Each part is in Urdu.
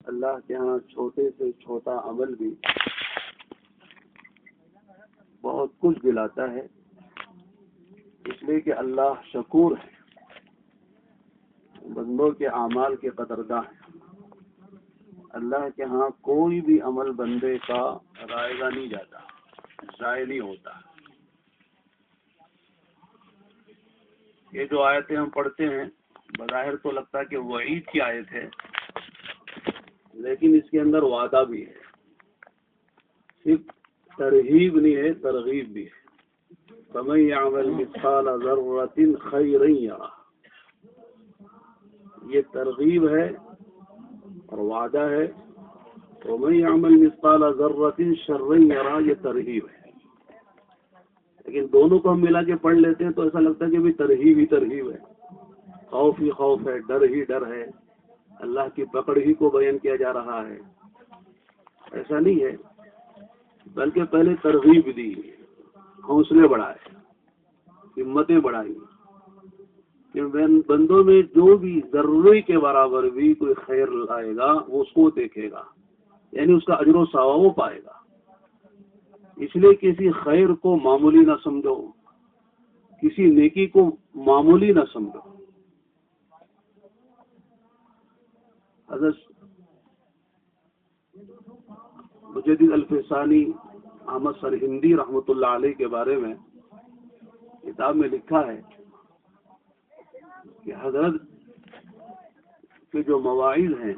اللہ کے ہاں چھوٹے سے چھوٹا عمل بھی بہت کچھ دلاتا ہے، اس لیے کہ اللہ شکور ہے، بندوں کے اعمال کے قدرداں ہے۔ اللہ کے ہاں کوئی بھی عمل بندے کا رائے گا نہیں جاتا، ضائع نہیں ہوتا۔ یہ جو آیتیں ہم پڑھتے ہیں بظاہر تو لگتا ہے کہ وعید کی آیت ہے، لیکن اس کے اندر وعدہ بھی ہے، صرف ترغیب نہیں ہے، ترغیب بھی ہے۔ فَمَن يَعْمَلْ مِثْقَالَ ذَرَّةٍ خَيْرًا يَرَهُ، یہ ترغیب ہے اور وعدہ ہے۔ وَمَن يَعْمَلْ مِثْقَالَ ذَرَّةٍ شَرًّا يَرَهُ، یہ ترغیب ہے۔ لیکن دونوں کو ہم ملا کے پڑھ لیتے ہیں تو ایسا لگتا ہے کہ بھی ترغیب ہی ترغیب ہے، خوف ہی خوف ہے، ڈر ہی ڈر ہے، اللہ کی پکڑ ہی کو بیان کیا جا رہا ہے۔ ایسا نہیں ہے، بلکہ پہلے ترغیب دی، حوصلے بڑھائے، ہمتیں بڑھائی کہ بندوں میں جو بھی ضروری کے برابر بھی کوئی خیر لائے گا وہ اس کو دیکھے گا، یعنی اس کا اجر و ثواب وہ پائے گا۔ اس لیے کسی خیر کو معمولی نہ سمجھو، کسی نیکی کو معمولی نہ سمجھو۔ حضرت مجدد الفسانی احمد سرہندی رحمۃ اللہ علیہ کے بارے میں کتاب میں لکھا ہے کہ حضرت کے جو مواعظ ہیں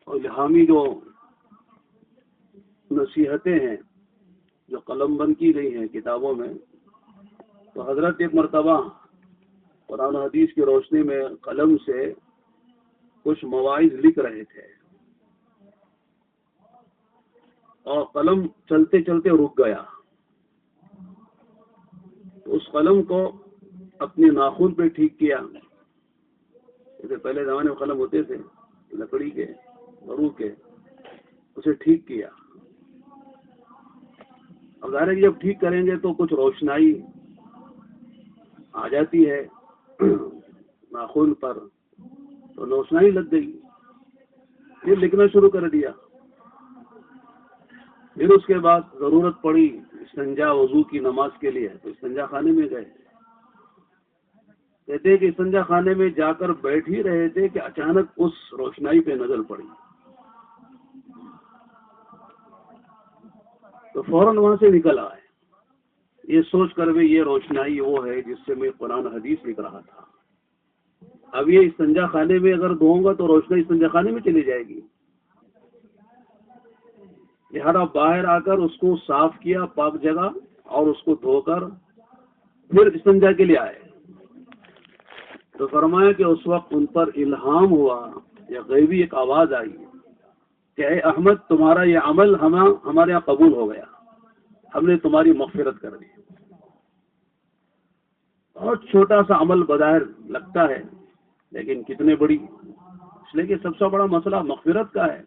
اور الہامی جو نصیحتیں ہیں جو قلم بند کی گئی ہیں کتابوں میں، تو حضرت ایک مرتبہ قرآن و حدیث کی روشنی میں قلم سے کچھ مواعظ لکھ رہے تھے اور قلم چلتے چلتے رک گیا، تو اس قلم کو اپنی ناخن پہ ٹھیک کیا، جیسے پہلے زمانے میں قلم ہوتے تھے لکڑی کے روح کے، اسے ٹھیک کیا۔ اب ظاہر ہے جب ٹھیک کریں گے تو کچھ روشنائی آ جاتی ہے ناخن پر، تو روشنائی لگ گئی، پھر لکھنا شروع کر دیا۔ پھر اس کے بعد ضرورت پڑی استنجا وضو کی نماز کے لیے، تو استنجا خانے میں گئے۔ کہتے ہیں کہ استنجا خانے میں جا کر بیٹھ ہی رہے تھے کہ اچانک اس روشنائی پہ نظر پڑی، تو فوراً وہاں سے نکل آئے، یہ سوچ کر بھی یہ روشنائی وہ ہے جس سے میں قرآن حدیث لکھ رہا تھا۔ اب یہ استنجا خانے میں اگر دھوؤں گا تو روشنائی استنجا خانے میں چلی جائے گی، لہٰذا باہر آ کر اس کو صاف کیا پاک جگہ اور اس کو دھو کر پھر استنجا کے لیے آئے، تو فرمایا کہ اس وقت ان پر الہام ہوا یا غیبی ایک آواز آئی کہ اے احمد تمہارا یہ عمل ہمارے یہاں قبول ہو گیا، ہم نے تمہاری مغفرت کر دی۔ بہت چھوٹا سا عمل بظاہر لگتا ہے لیکن کتنے بڑی، اس لیے کہ سب سے بڑا مسئلہ مغفرت کا ہے۔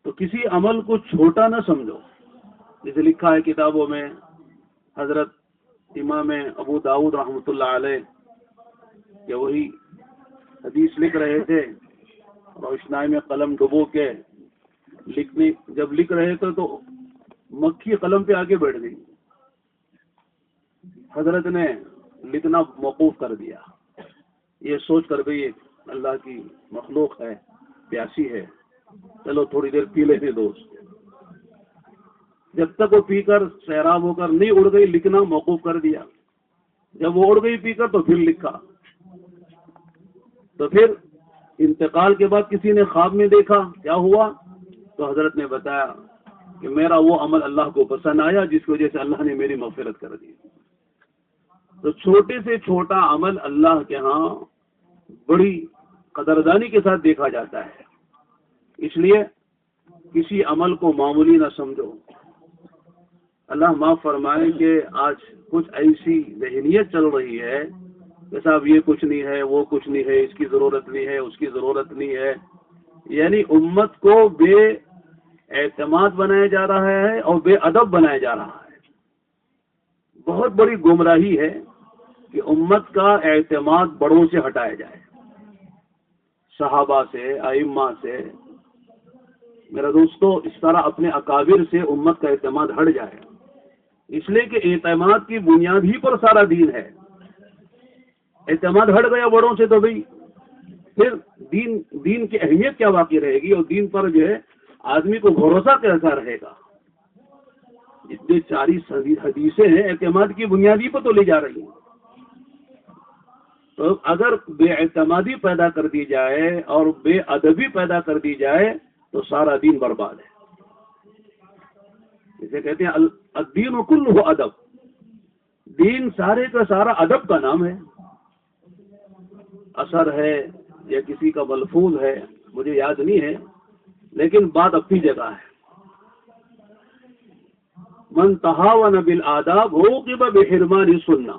تو کسی عمل کو چھوٹا نہ سمجھو، جسے لکھا ہے کتابوں میں، حضرت امام ابو داؤد رحمۃ اللہ علیہ کہ وہی حدیث لکھ رہے تھے، روشنائی میں قلم ڈبو کے جب لکھ رہے تھے تو مکھی قلم پہ آگے بیٹھ گئی، حضرت نے لکھنا موقوف کر دیا، یہ سوچ کر بھی اللہ کی مخلوق ہے، پیاسی ہے، چلو تھوڑی دیر پی لیتے دوست۔ جب تک وہ پی کر سیراب ہو کر نہیں اڑ گئی لکھنا موقوف کر دیا، جب وہ اڑ گئی پی کر تو پھر لکھا۔ تو پھر انتقال کے بعد کسی نے خواب میں دیکھا کیا ہوا، تو حضرت نے بتایا کہ میرا وہ عمل اللہ کو پسند آیا جس کی وجہ سے اللہ نے میری مغفرت کر دی۔ تو چھوٹے سے چھوٹا عمل اللہ کے ہاں بڑی قدردانی کے ساتھ دیکھا جاتا ہے، اس لیے کسی عمل کو معمولی نہ سمجھو۔ اللہ معاف فرمائے کہ آج کچھ ایسی ذہنیت چل رہی ہے کہ صاحب یہ کچھ نہیں ہے، وہ کچھ نہیں ہے، اس کی ضرورت نہیں ہے، اس کی ضرورت نہیں ہے، یعنی امت کو بے اعتماد بنایا جا رہا ہے اور بے ادب بنایا جا رہا ہے۔ بہت بڑی گمراہی ہے کہ امت کا اعتماد بڑوں سے ہٹایا جائے، صحابہ سے، ائمہ سے، میرا دوستو اس طرح اپنے اکابر سے امت کا اعتماد ہٹ جائے، اس لیے کہ اعتماد کی بنیاد ہی پر سارا دین ہے۔ اعتماد ہٹ گیا بڑوں سے تو بھئی پھر دین کی اہمیت کیا باقی رہے گی، اور دین پر جو ہے آدمی کو بھروسہ کیسا رہے گا؟ جتنے 40 حدیثیں ہیں اعتماد کی بنیادی پر تو لی جا رہی ہیں، تو اگر بے اعتمادی پیدا کر دی جائے اور بے ادبی پیدا کر دی جائے تو سارا دین برباد ہے۔ جسے کہتے ہیں الدین کلہ ادب، دین سارے کا سارا ادب کا نام ہے۔ اثر ہے یا کسی کا ملفوظ ہے مجھے یاد نہیں ہے، لیکن بات اپنی جگہ ہے۔ من تہاون بالآداب عوقب بحرمان السنہ،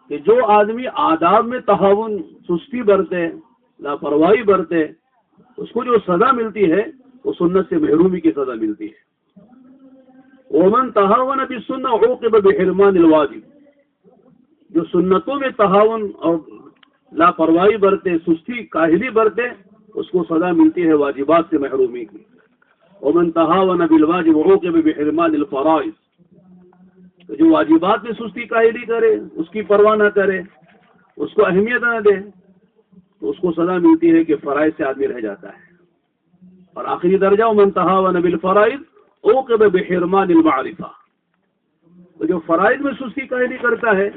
کہ جو آدمی آداب میں تہاون، سستی برتے، لاپرواہی برتے، اس کو جو سزا ملتی ہے وہ سنت سے محرومی کی سزا ملتی ہے۔ ومن تہاون بالسنہ عوقب بحرمان الواجب، جو سنتوں میں تہاون اور لاپرواہی برتے، سستی کاہلی برتے، اس کو سزا ملتی ہے واجبات سے محرومی کی۔ ومن تہاون بالواجب عوقب بحرمان الفرائض، تو جو واجبات میں سستی کاہلی کرے، اس کی پرواہ نہ کرے، اس کو اہمیت نہ دے، تو اس کو سزا ملتی ہے کہ فرائض سے آدمی رہ جاتا ہے۔ اور آخری درجہ ومن تہاون بالفرائض عوقب بحرمان المعرفہ، تو جو فرائض میں سستی کاہلی کرتا ہے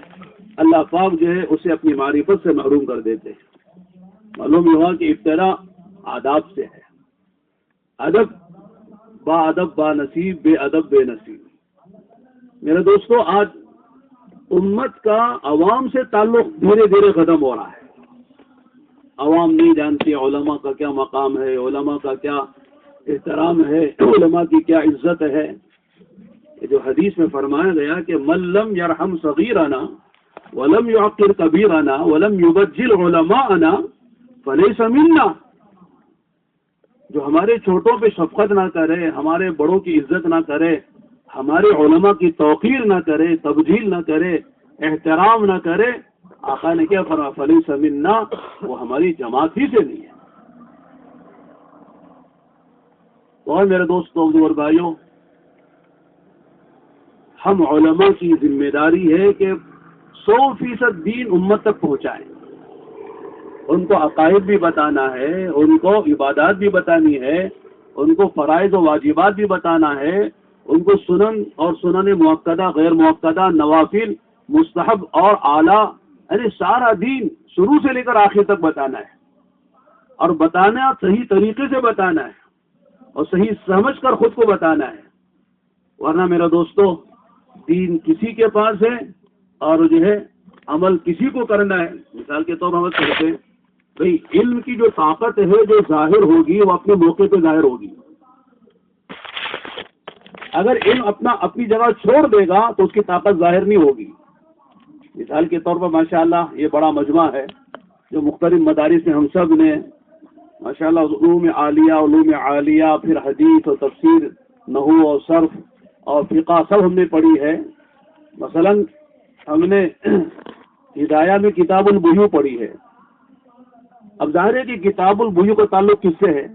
اللہ پاک جو ہے اسے اپنی معرفت سے محروم کر دیتے ہیں۔ معلوم ہوا کہ ابتدا آداب سے ہے۔ ادب با ادب با نصیب، بے ادب بے نصیب۔ میرے دوستو آج امت کا عوام سے تعلق دھیرے دھیرے ختم ہو رہا ہے۔ عوام نہیں جانتی علماء کا کیا مقام ہے، علماء کا کیا احترام ہے، علماء کی کیا عزت ہے۔ یہ جو حدیث میں فرمایا گیا کہ من لم یرحم صغیرنا ولم یعقر کبیرنا ولم یبجل علماءنا فلیس منا، جو ہمارے چھوٹوں پہ شفقت نہ کرے، ہمارے بڑوں کی عزت نہ کرے، ہمارے علماء کی توقیر نہ کرے، تبجیل نہ کرے، احترام نہ کرے، آقا نے کیا فرمایا فلیس منا، وہ ہماری جماعت ہی سے نہیں ہے۔ اور میرے دوستوں اور بھائیوں، ہم علماء کی ذمہ داری ہے کہ 100% دین امت تک پہنچائیں، ان کو عقائد بھی بتانا ہے، ان کو عبادات بھی بتانی ہے، ان کو فرائض و واجبات بھی بتانا ہے، ان کو سنن اور سنن مؤکدہ، غیر مؤکدہ، نوافل، مستحب اور اعلیٰ، یعنی سارا دین شروع سے لے کر آخر تک بتانا ہے، اور بتانا صحیح طریقے سے بتانا ہے اور صحیح سمجھ کر خود کو بتانا ہے۔ ورنہ میرا دوستو دین کسی کے پاس ہے اور جو ہے عمل کسی کو کرنا ہے۔ مثال کے طور پر ہم کہتے ہیں بھئی علم کی جو طاقت ہے جو ظاہر ہوگی وہ اپنے موقع پہ ظاہر ہوگی۔ اگر علم اپنی جگہ چھوڑ دے گا تو اس کی طاقت ظاہر نہیں ہوگی۔ مثال کے طور پر ماشاءاللہ یہ بڑا مجمع ہے جو مختلف مدارس میں ہم سب نے ماشاءاللہ علوم عالیہ، پھر حدیث اور تفسیر، نحو اور صرف اور فقہ سب ہم نے پڑھی ہے۔ مثلا ہم نے ہدایہ میں کتاب البیوع پڑھی ہے۔ اب ظاہر ہے کہ کتاب البیوع کا تعلق کس سے ہے؟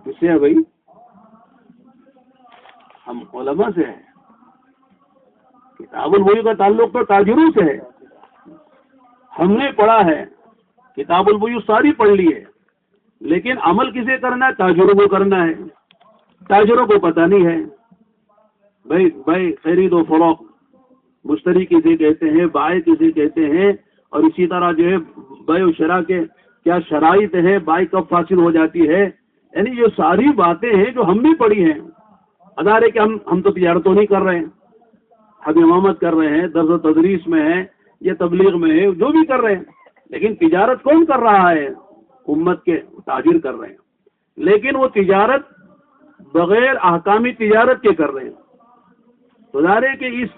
کس سے ہے بھائی؟ ہم علماء سے ہے۔ کتاب البیوع کا تعلق تو تاجروں سے ہے۔ ہم نے پڑھا ہے کتاب البیوع ساری پڑھ لی ہے، لیکن عمل کسے کرنا ہے؟ تاجروں کو کرنا ہے۔ تاجروں کو پتہ نہیں ہے بھائی خرید و فروخت، مشتری کسے کہتے ہیں، بائع کسے کہتے ہیں، اور اسی طرح جو ہے بیع و شراء کے کیا شرائط ہے، بائع کب فاسد ہو جاتی ہے، یعنی یہ ساری باتیں ہیں جو ہم بھی پڑھی ہیں۔ ادارے کہ ہم تو تجارت تو نہیں کر رہے ہیں، ہم امامت کر رہے ہیں، درس و تدریس میں ہیں یا تبلیغ میں ہے، جو بھی کر رہے ہیں، لیکن تجارت کون کر رہا ہے؟ امت کے تاجر کر رہے ہیں، لیکن وہ تجارت بغیر احکامی تجارت کے کر رہے ہیں۔ تو ظاہر ہے کہ اس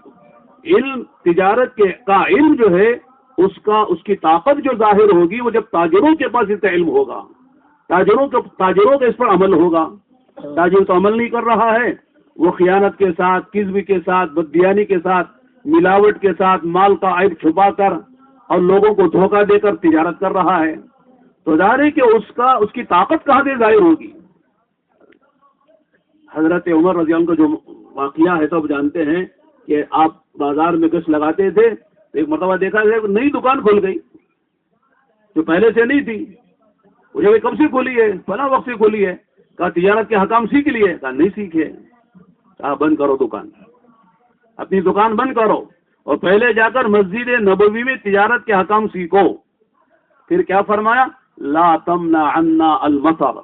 علم تجارت کا علم جو ہے اس کی طاقت جو ظاہر ہوگی وہ جب تاجروں کے پاس اس علم ہوگا، تاجروں کا اس پر عمل ہوگا۔ تاجر تو عمل نہیں کر رہا ہے، وہ خیانت کے ساتھ، کذب کے ساتھ، بددیانی کے ساتھ، ملاوٹ کے ساتھ، مال کا عیب چھپا کر اور لوگوں کو دھوکہ دے کر تجارت کر رہا ہے، تو ظاہر ہے کہ اس کی طاقت کہاں سے ظاہر ہوگی؟ حضرت عمر رضی اللہ عنہ کا جو واقعہ ہے سب جانتے ہیں کہ آپ بازار میں گشت لگاتے تھے، ایک مرتبہ دیکھا ایک نئی دکان کھل گئی جو پہلے سے نہیں تھی. مجھے کب سے کھولی ہے؟ فلاں وقت سے کھولی ہے. کہا تجارت کے حکام سیکھ لیے؟ کہا نہیں سیکھے. کہا بند کرو دکان، اپنی دکان بند کرو اور پہلے جا کر مسجد نبوی میں تجارت کے حکام سیکھو. پھر کیا فرمایا؟ لا تمنع عنا المطر،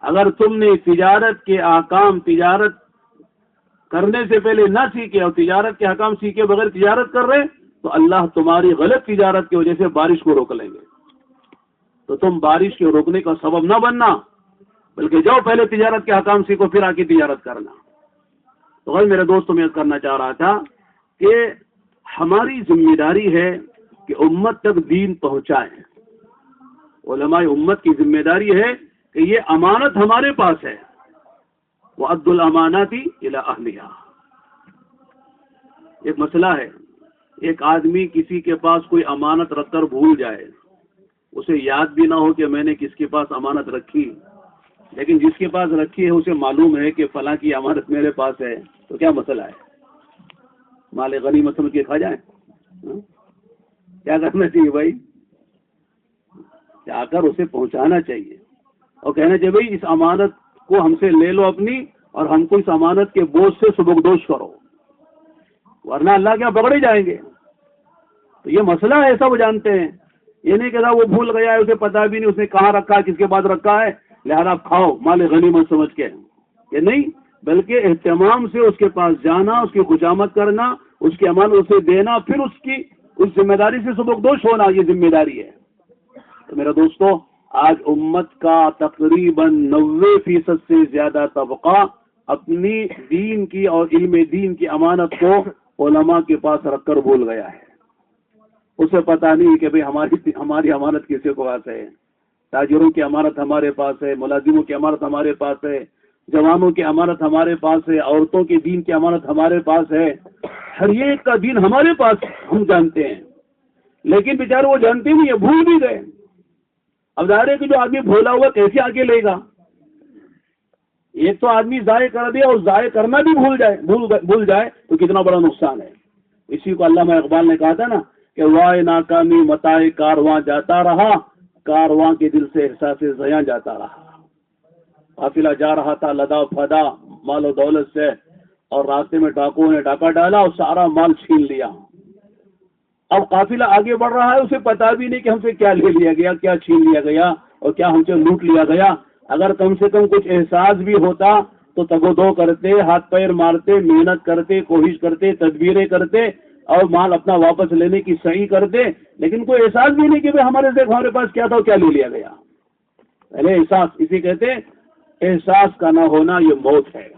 اگر تم نے تجارت کے احکام تجارت کرنے سے پہلے نہ سیکھے اور تجارت کے حکام سیکھے بغیر تجارت کر رہے تو اللہ تمہاری غلط تجارت کی وجہ سے بارش کو روک لیں گے. تو تم بارش کے روکنے کا سبب نہ بننا، بلکہ جاؤ پہلے تجارت کے حکام سیکھو پھر آ کے تجارت کرنا. تو غیر میرے دوستوں میں کرنا چاہ رہا تھا کہ ہماری ذمہ داری ہے کہ امت تک دین پہنچائیں. علماء امت کی ذمہ داری ہے کہ یہ امانت ہمارے پاس ہے، وَأَدُّ الْأَمَانَاتِ إِلَىٰ أَهْلِهَا. ایک مسئلہ ہے، ایک آدمی کسی کے پاس کوئی امانت رکھ کر بھول جائے، اسے یاد بھی نہ ہو کہ میں نے کس کے پاس امانت رکھی، لیکن جس کے پاس رکھی ہے اسے معلوم ہے کہ فلاں کی امانت میرے پاس ہے، تو کیا مسئلہ ہے؟ مال غنیمت سمجھ کے کھا جائیں؟ کیا کرنا چاہیے بھائی؟ جا کر اسے پہنچانا چاہیے اور کہنا چاہیے بھائی اس امانت کو ہم سے لے لو اپنی، اور ہم کو اس امانت کے بوجھ سے سبکدوش کرو، ورنہ اللہ کے یہاں پکڑے جائیں گے. تو یہ مسئلہ ہے، سب جانتے ہیں. یہ نہیں کہتا وہ بھول گیا ہے، اسے پتا بھی نہیں اس نے کہاں رکھا ہے، کس کے بعد رکھا ہے، لہذا آپ کھاؤ مال غنیمت سمجھ کے. یہ نہیں، بلکہ اہتمام سے اس کے پاس جانا، اس کی خوشامد کرنا، اس کی امانت اسے دینا، پھر اس ذمہ داری سے سبکدوش ہونا، یہ ذمہ داری ہے. تو میرے دوستو، آج امت کا تقریباً 90% سے زیادہ طبقہ اپنی دین کی اور علم دین کی امانت کو علماء کے پاس رکھ کر بھول گیا ہے. اسے پتہ نہیں کہ بھئی ہماری امانت کسی کو پاس ہے. تاجروں کی امانت ہمارے پاس ہے، ملازموں کی امانت ہمارے پاس ہے، جوانوں کی امانت ہمارے پاس ہے، عورتوں کے دین کی امانت ہمارے پاس ہے. ہر ایک کا دین ہمارے پاس ہم جانتے ہیں، لیکن بیچارے وہ جانتے نہیں ہیں، بھول بھی گئے. اب ظاہر ہے کہ جو آدمی بھولا ہوا کیسے آگے لے گا؟ ایک تو آدمی ضائع کر دے اور ضائع کرنا بھی بھول جائے تو کتنا بڑا نقصان ہے. اسی کو علامہ اقبال نے کہا تھا نا کہ وائے ناکامی متائے کارواں جاتا رہا، کارواں کے دل سے احساس زیاں جاتا رہا. قافلہ جا رہا تھا لدا فدا مال و دولت سے، اور راستے میں ڈاکوؤں نے ڈاکہ ڈالا اور سارا مال چھین لیا. اب قافلہ آگے بڑھ رہا ہے، اسے پتا بھی نہیں کہ ہم سے کیا لے لیا گیا، کیا چھین لیا گیا اور کیا ہم سے لوٹ لیا گیا. اگر کم سے کم کچھ احساس بھی ہوتا تو تگ و دو کرتے، ہاتھ پیر مارتے، محنت کرتے، کوشش کرتے، تدبیریں کرتے اور مال اپنا واپس لینے کی صحیح کرتے. لیکن کوئی احساس بھی نہیں کہ ہمارے پاس کیا تھا اور کیا لے لیا گیا. پہلے احساس، اسی کہتے احساس کا نہ ہونا یہ موت ہے.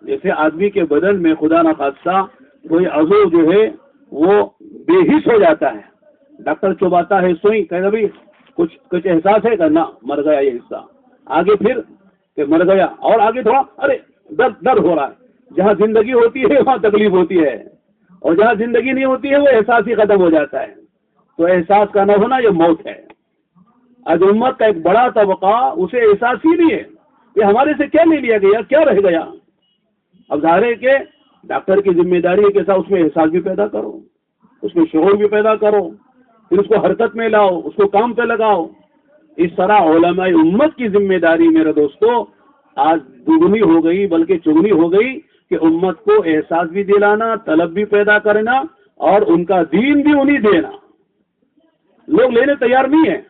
جیسے آدمی کے بدن میں خدا نہ خواستہ کوئی عضو جو ہے وہ بے حس ہو جاتا ہے، ڈاکٹر چباتا ہے سوئی، کہے بھائی کچھ احساس ہے کہ نہ، مر گیا یہ حصہ. آگے پھر کہ مر گیا، اور آگے تھوڑا ارے درد ہو رہا ہے. جہاں زندگی ہوتی ہے وہاں تکلیف ہوتی ہے، اور جہاں زندگی نہیں ہوتی ہے وہ احساس ہی ختم ہو جاتا ہے. تو احساس کا نہ ہونا یہ موت ہے. آج امت کا ایک بڑا طبقہ اسے احساس ہی نہیں ہے کہ ہمارے سے کیا لے لیا گیا، کیا رہ گیا. اب ظاہر ہے کہ ڈاکٹر کی ذمہ داری ہے کہ صاحب اس میں احساس بھی پیدا کرو، اس میں شعور بھی پیدا کرو، پھر اس کو حرکت میں لاؤ، اس کو کام پہ لگاؤ. اس طرح علماء امت کی ذمہ داری میرے دوستو آج دگنی ہو گئی بلکہ چگنی ہو گئی کہ امت کو احساس بھی دلانا، طلب بھی پیدا کرنا اور ان کا دین بھی انہیں دینا. لوگ لینے تیار نہیں ہیں.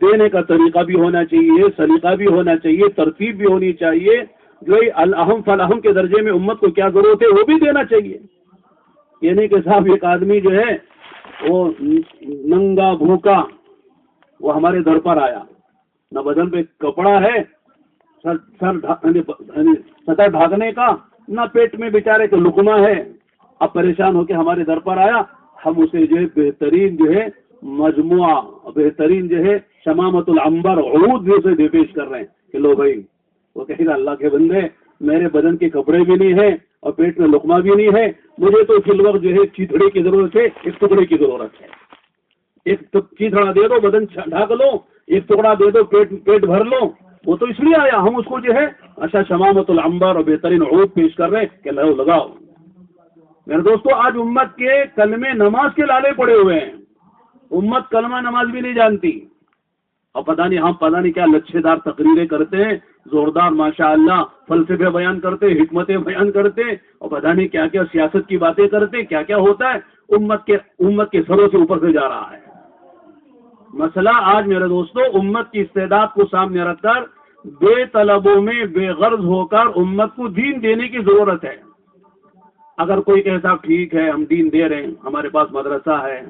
دینے کا طریقہ بھی ہونا چاہیے، سلیقہ بھی ہونا چاہیے، ترتیب بھی ہونی چاہیے. جو الاہم فلاہم کے درجے میں امت کو کیا ضرورت ہے وہ بھی دینا چاہیے. یہ نہیں کہ صاحب ایک آدمی جو ہے وہ ننگا بھوکا وہ ہمارے در پر آیا، نہ بدن پہ کپڑا ہے سطح ڈھانکنے کا، نہ پیٹ میں بیچارے کا لقمہ ہے. اب پریشان ہو کے ہمارے در پر آیا، ہم اسے جو ہے بہترین جو ہے مجموعہ، بہترین جو ہے شمامت العنبر عود بھی اسے پیش کر رہے ہیں کہ لو بھائی. وہ کہے گا اللہ کے بندے میرے بدن کے کپڑے بھی نہیں ہیں اور پیٹ میں لقمہ بھی نہیں ہے، مجھے تو فی الوقت جو ہے چیتڑے کی ضرورت ہے، ایک ٹکڑے کی ضرورت ہے. ایک چیتڑا دے دو، بدن ڈھک لو، ایک ٹکڑا دے دو، پیٹ بھر لو. وہ تو اس لیے آیا، ہم اس کو جو ہے اچھا شمامت العنبر اور بہترین عود پیش کر رہے ہیں کہ لگاؤ. میرے دوستو، آج امت کے کلمے نماز کے لالے پڑے ہوئے ہیں. امت کلمہ نماز بھی نہیں جانتی، اور پتہ نہیں کیا لچھے دار تقریریں کرتے ہیں، زوردار ماشاءاللہ فلسفے بیان کرتے، حکمتیں بیان کرتے، اور پتہ نہیں کیا کیا سیاست کی باتیں کرتے. کیا کیا ہوتا ہے، امت کے سروں سے اوپر سے جا رہا ہے. مسئلہ آج میرے دوستو امت کی استعداد کو سامنے رکھ کر بے طلبوں میں بے غرض ہو کر امت کو دین دینے کی ضرورت ہے. اگر کوئی کہتا ٹھیک ہے ہم دین دے رہے ہیں، ہمارے پاس مدرسہ ہے،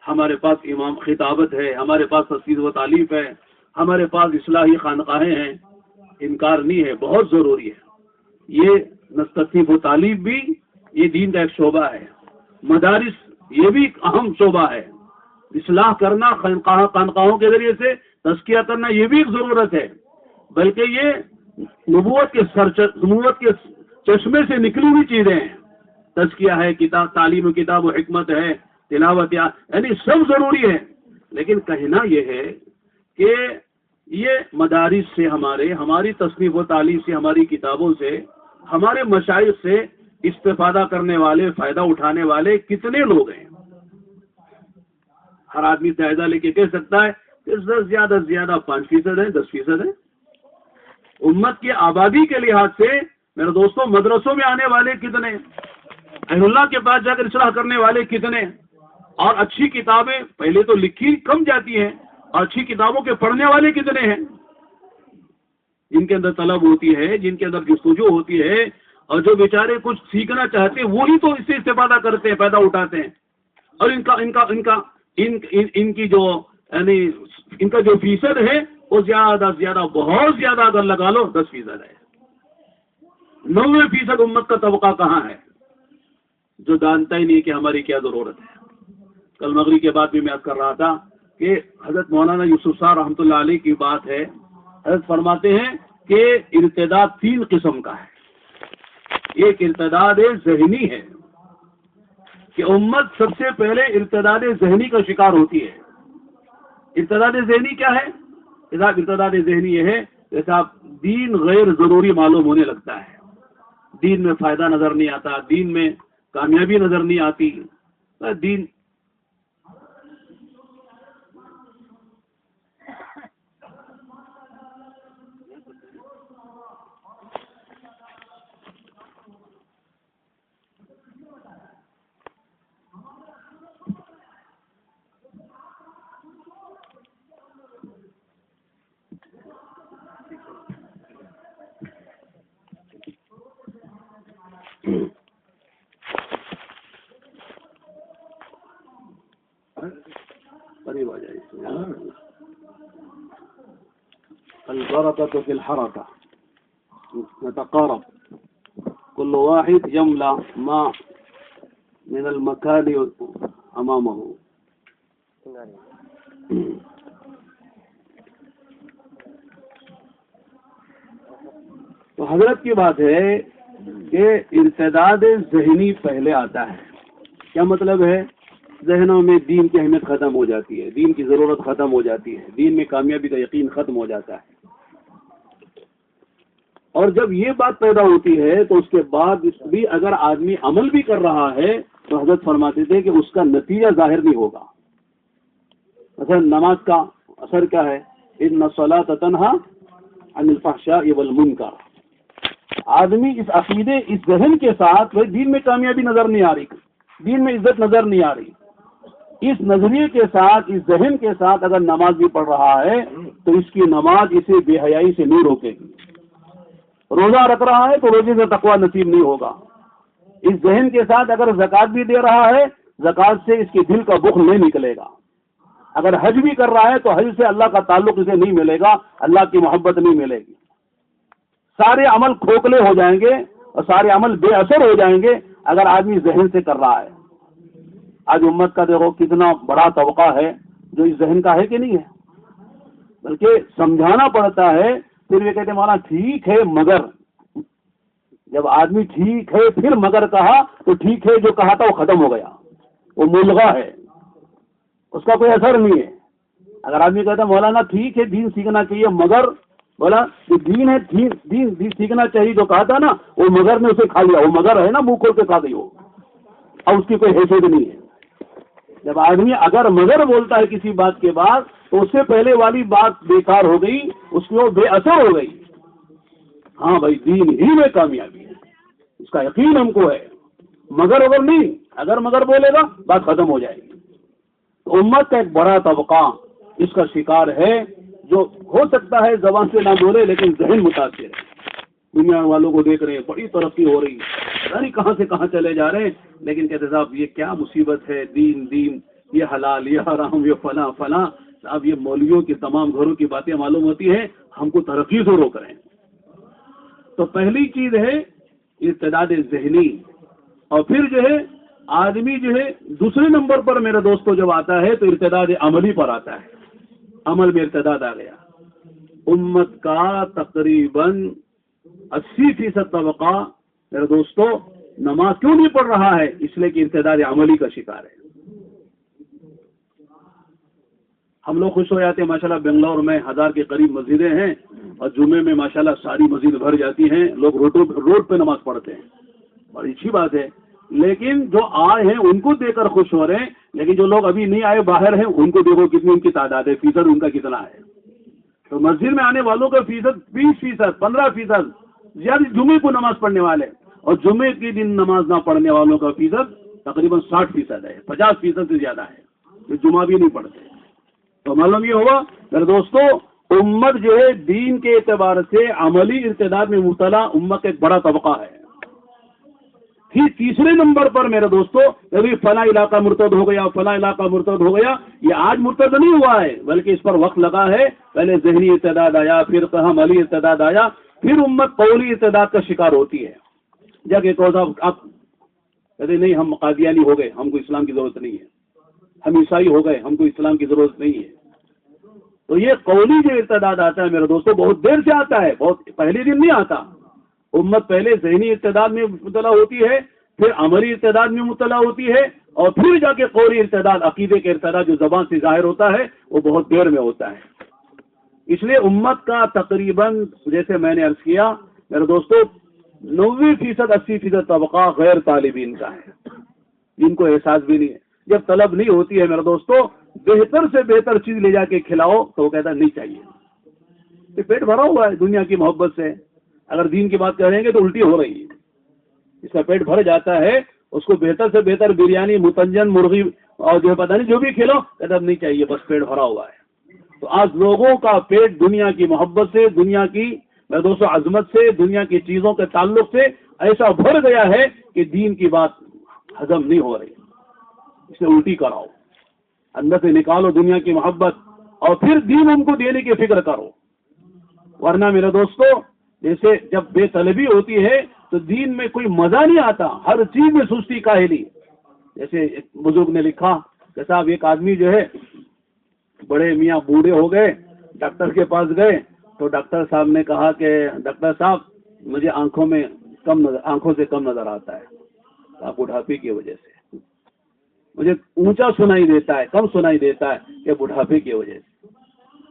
ہمارے پاس امام خطابت ہے، ہمارے پاس تفسیر و تعلیف ہے، ہمارے پاس اصلاحی خانقاہیں ہیں، انکار نہیں ہے، بہت ضروری ہے. یہ نستفیف و تعلیم بھی یہ دین کا ایک شعبہ ہے. مدارس یہ بھی ایک اہم شعبہ ہے. اصلاح کرنا، خانقاہوں کے ذریعے سے تزکیہ کرنا، یہ بھی ایک ضرورت ہے. بلکہ یہ نبوت کے چشمے سے نکلی ہوئی چیزیں ہیں. تزکیہ ہے، کتاب تعلیم و کتاب و حکمت ہے، تلاوت، یعنی سب ضروری ہے. لیکن کہنا یہ ہے کہ یہ مدارس سے ہماری تصنیف و تعلیم سے، ہماری کتابوں سے، ہمارے مشائخ سے استفادہ کرنے والے، فائدہ اٹھانے والے کتنے لوگ ہیں. ہر آدمی جائزہ لے کے کہہ سکتا ہے کہ زیادہ سے زیادہ 5% ہے، 10% ہے. امت کی آبادی کے لحاظ سے میرے دوستوں مدرسوں میں آنے والے کتنے، اہل اللہ کے پاس جا کر اصلاح کرنے والے کتنے، اور اچھی کتابیں پہلے تو لکھی کم جاتی ہیں، اور اچھی کتابوں کے پڑھنے والے کتنے ہیں، جن کے اندر طلب ہوتی ہے، جن کے اندر جستجو ہوتی ہے، اور جو بیچارے کچھ سیکھنا چاہتے ہیں وہی تو اس سے استفادہ کرتے ہیں، پیدا اٹھاتے ہیں. اور ان کی جو یعنی ان کا جو فیصد ہے وہ زیادہ سے زیادہ، بہت زیادہ اگر لگا لو 10% ہے. 90% امت کا طبقہ کہاں ہے جو جانتا ہی نہیں کہ ہماری کیا ضرورت ہے. کل مغرب کے بعد بھی میں عرض کر رہا تھا کہ حضرت مولانا یوسف صاحب رحمۃ اللہ علیہ کی بات ہے. حضرت فرماتے ہیں کہ ارتداد 3 قسم کا ہے. ایک ارتداد ذہنی ہے کہ امت سب سے پہلے ارتداد ذہنی کا شکار ہوتی ہے. ارتداد ذہنی کیا ہے؟ ارتداد ذہنی یہ ہے جیسا دین غیر ضروری معلوم ہونے لگتا ہے، دین میں فائدہ نظر نہیں آتا، دین میں کامیابی نظر نہیں آتی، دین قریب آ جائے. البركة في الحركة، نتقارب، كل واحد يملأ ما من المكان أمامه. تو حضرت کی بات ہے کہ ارتداد ذہنی پہلے آتا ہے. کیا مطلب ہے؟ ذہنوں میں دین کی اہمیت ختم ہو جاتی ہے، دین کی ضرورت ختم ہو جاتی ہے، دین میں کامیابی کا یقین ختم ہو جاتا ہے. اور جب یہ بات پیدا ہوتی ہے تو اس کے بعد بھی اگر آدمی عمل بھی کر رہا ہے تو حضرت فرماتے تھے کہ اس کا نتیجہ ظاہر نہیں ہوگا. مثلا نماز کا اثر کیا ہے؟ ان الصلاۃ تنہی عن الفحشاء والمنکر. آدمی اس عقیدے، اس ذہن کے ساتھ دین میں کامیابی نظر نہیں آ رہی، دین میں عزت نظر نہیں آ رہی، اس نظریے کے ساتھ، اس ذہن کے ساتھ اگر نماز بھی پڑھ رہا ہے تو اس کی نماز اسے بے حیائی سے نہیں روکے گی. روزہ رکھ رہا ہے تو روزے سے تقویٰ نصیب نہیں ہوگا. اس ذہن کے ساتھ اگر زکوٰۃ بھی دے رہا ہے، زکوٰۃ سے اس کے دل کا بخل نہیں نکلے گا. اگر حج بھی کر رہا ہے تو حج سے اللہ کا تعلق اسے نہیں ملے گا، اللہ کی محبت نہیں ملے گی. سارے عمل کھوکھلے ہو جائیں گے اور سارے عمل بے اثر ہو جائیں گے اگر آدمی ذہن سے کر رہا ہے. آج امت کا دیکھو کتنا بڑا طبقہ ہے جو اس ذہن کا ہے کہ نہیں ہے، بلکہ سمجھانا پڑتا ہے. پھر یہ کہتے ہیں مولانا ٹھیک ہے مگر جب آدمی ٹھیک ہے پھر مگر کہا تو ٹھیک ہے جو کہا تھا وہ ختم ہو گیا، وہ ملغا ہے، اس کا کوئی اثر نہیں ہے۔ اگر آدمی کہتا مولانا ٹھیک ہے دین سیکھنا چاہیے مگر بولا کہ دین ہے، دین سیکھنا چاہیے جو کہا تھا نا، وہ مگر نے اسے کھا لیا، وہ مگر ہے نا منہ کھول کے کھا گئی، وہ اب اس کی کوئی حیثیت نہیں ہے۔ جب آدمی اگر مگر بولتا ہے کسی بات کے بعد تو اس سے پہلے والی بات بیکار ہو گئی، اس کی وہ بے اثر ہو گئی۔ ہاں بھائی دین ہی میں کامیابی ہے، اس کا یقین ہم کو ہے، مگر اگر نہیں، اگر مگر بولے گا بات ختم ہو جائے گی۔ تو امت کا ایک بڑا طبقہ اس کا شکار ہے، جو ہو سکتا ہے زبان سے نہ بولے لیکن ذہن متاثر ہے۔ دنیا والوں کو دیکھ رہے ہیں بڑی ترقی ہو رہی ہے، پتہ نہیں کہاں سے کہاں چلے جا رہے ہیں، لیکن کہتے صاحب یہ کیا مصیبت ہے، دین یہ حلال یہ حرام یہ فلاں فلاں، صاحب یہ مولویوں کی تمام گھروں کی باتیں معلوم ہوتی ہیں، ہم کو ترقی سے روک رہے ہیں۔ تو پہلی چیز ہے ارتداد ذہنی، اور پھر جو ہے آدمی جو ہے دوسرے نمبر پر میرے دوستوں جب آتا ہے تو ارتداد عملی پر آتا ہے، عمل میں ارتداد آ گیا۔ امت کا تقریباً 80% طبقہ میرے دوستو نماز کیوں نہیں پڑھ رہا ہے؟ اس لیے کہ ارتداد عملی کا شکار ہے۔ ہم لوگ خوش ہو جاتے ہیں ماشاءاللہ، بنگلور میں 1000 کے قریب مسجدیں ہیں اور جمعے میں ماشاءاللہ ساری مسجد بھر جاتی ہیں، لوگ روڈ پہ نماز پڑھتے ہیں، بڑی اچھی بات ہے۔ لیکن جو آئے ہیں ان کو دیکھ کر خوش ہو رہے ہیں، لیکن جو لوگ ابھی نہیں آئے باہر ہیں ان کو دیکھو کتنی ان کی تعداد ہے، فیصد ان کا کتنا ہے۔ تو مسجد میں آنے والوں کا فیصد 20%، 15%، زیادہ جمعے کو نماز پڑھنے والے، اور جمعے کے دن نماز نہ پڑھنے والوں کا فیصد تقریباً 60% ہے، 50% سے زیادہ ہے، جو جمعہ بھی نہیں پڑھتے۔ تو معلوم یہ ہوا میرے دوستو امت جو ہے دین کے اعتبار سے عملی ارتداد میں مبتلا امت ایک بڑا طبقہ ہے۔ پھر تیسرے نمبر پر میرے دوستو ابھی فلاں علاقہ مرتد ہو گیا، فلاں علاقہ مرتد ہو گیا، یہ آج مرتد نہیں ہوا ہے بلکہ اس پر وقت لگا ہے۔ پہلے ذہنی ارتداد آیا، پھر عملی ارتداد آیا، پھر امت قولی ارتداد کا شکار ہوتی ہے۔ جب ایک آپ کہتے نہیں ہم قادیانی ہو گئے، ہم کو اسلام کی ضرورت نہیں ہے، ہم عیسائی ہو گئے، ہم کو اسلام کی ضرورت نہیں ہے۔ تو یہ قولی جو ارتداد آتا ہے میرے دوستو بہت دیر سے آتا ہے، بہت پہلے دن نہیں آتا۔ امت پہلے ذہنی ارتداد میں مبتلا ہوتی ہے، پھر عملی ارتداد میں مبتلا ہوتی ہے، اور پھر جا کے قولی ارتداد، عقیدے کے ارتداد جو زبان سے ظاہر ہوتا ہے وہ بہت دیر میں ہوتا ہے۔ اس لیے امت کا تقریباً جیسے میں نے عرض کیا میرے دوستو 90% 80% طبقہ غیر طالبین کا ہے، جن کو احساس بھی نہیں ہے۔ جب طلب نہیں ہوتی ہے میرے دوستو بہتر سے بہتر چیز لے جا کے کھلاؤ تو وہ کہتا نہیں چاہیے، یہ پیٹ بھرا ہوا ہے دنیا کی محبت سے، اگر دین کی بات کریں گے تو الٹی ہو رہی ہے، اس کا پیٹ بھر جاتا ہے، اس کو بہتر سے بہتر بریانی متنجن مرغی اور جو پتہ نہیں جو بھی کھلو کہتا نہیں چاہیے، بس پیٹ بھرا ہوا ہے۔ تو آج لوگوں کا پیٹ دنیا کی محبت سے، دنیا کی میرے دوستو عظمت سے، دنیا کی چیزوں کے تعلق سے ایسا بھر گیا ہے کہ دین کی بات ہضم نہیں ہو رہی، اسے الٹی کراؤ، اندر سے نکالو دنیا کی محبت اور پھر دین ان کو دینے کی فکر کرو۔ ورنہ میرے دوستو جیسے جب بے طلبی ہوتی ہے تو دین میں کوئی مزہ نہیں آتا، ہر چیز میں سستی کاہلی۔ جیسے ایک بزرگ نے لکھا کہ صاحب ایک آدمی جو ہے بڑے میاں بوڑھے ہو گئے، ڈاکٹر کے پاس گئے تو ڈاکٹر صاحب نے کہا کہ ڈاکٹر صاحب مجھے آنکھوں سے کم نظر آتا ہے، آپ بڑھاپے کی وجہ سے، مجھے اونچا سنائی دیتا ہے، کم سنائی دیتا ہے کہ بڑھاپے کی وجہ سے،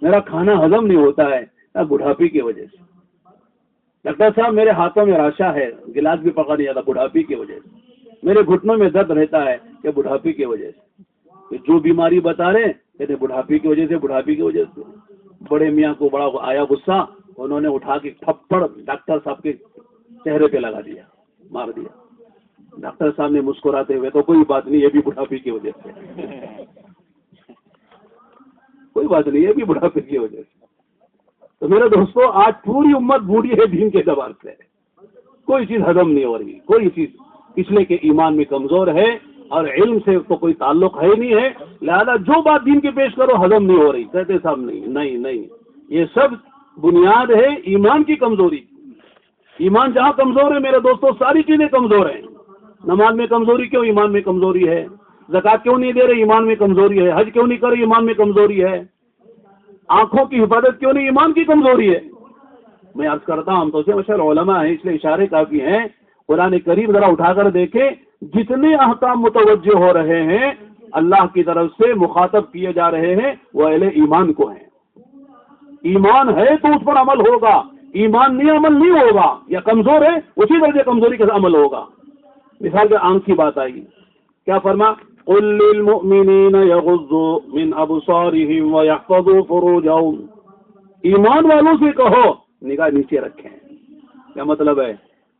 میرا کھانا ہضم نہیں ہوتا ہے بڑھاپے کی وجہ سے، ڈاکٹر صاحب میرے ہاتھوں میں راشا ہے، گلاس بھی پکڑ نہیں جاتا بڑھاپے کی وجہ سے، میرے گھٹنوں میں درد رہتا ہے کہ بڑھاپے کی وجہ سے، جو بیماری بتا رہے کہتے بڑھاپے کی وجہ سے، بڑھاپے کی وجہ سے۔ بڑے میاں کو بڑا آیا غصہ، انہوں نے اٹھا کے تھپڑ ڈاکٹر صاحب کے چہرے پہ لگا دیا، مار دیا۔ ڈاکٹر صاحب نے مسکراتے ہوئے تو کوئی بات نہیں، یہ بھی بڑھاپے کی وجہ سے، کوئی بات نہیں، یہ بھی بڑھاپے کی وجہ سے۔ تو میرے دوستو آج پوری امت بوڑھی ہے دین کے اعتبار سے، کوئی چیز ہضم نہیں ہو رہی، کوئی چیز، اس لیے کہ ایمان میں کمزور ہے اور علم سے تو کوئی تعلق ہے نہیں ہے، لہذا جو بات دین کے پیش کرو ہضم نہیں ہو رہی، کہتے صاحب نہیں، یہ سب بنیاد ہے ایمان کی کمزوری۔ ایمان جہاں کمزور ہے میرے دوستو ساری چیزیں کمزور ہیں۔ نماز میں کمزوری کیوں؟ ایمان میں کمزوری ہے۔ زکات کیوں نہیں دے رہے؟ ایمان میں کمزوری ہے۔ حج کیوں نہیں کر رہے؟ ایمان میں کمزوری ہے۔ آنکھوں کی حفاظت کیوں نہیں؟ ایمان کی کمزوری ہے۔ میں عرض کرتا ہوں ہم تو سے مشہور علماء ہیں اس لیے اشارے کافی ہیں. قرآن کریم ذرا اٹھا کر دیکھیں جتنے احکام متوجہ ہو رہے ہیں اللہ کی طرف سے مخاطب کیے جا رہے ہیں وہ اہل ایمان کو ہیں. ایمان ہے تو اس پر عمل ہوگا, ایمان نہیں عمل نہیں ہوگا, یا کمزور ہے اسی درجے کمزوری کے عمل ہوگا. مثال کے آنکھ کی بات آئی, کیا فرما قل للمؤمنین یغضوا من ابصارهم ویحفظوا فروجهم, ایمان والوں سے کہو نگاہ نیچے رکھیں. کیا مطلب ہے؟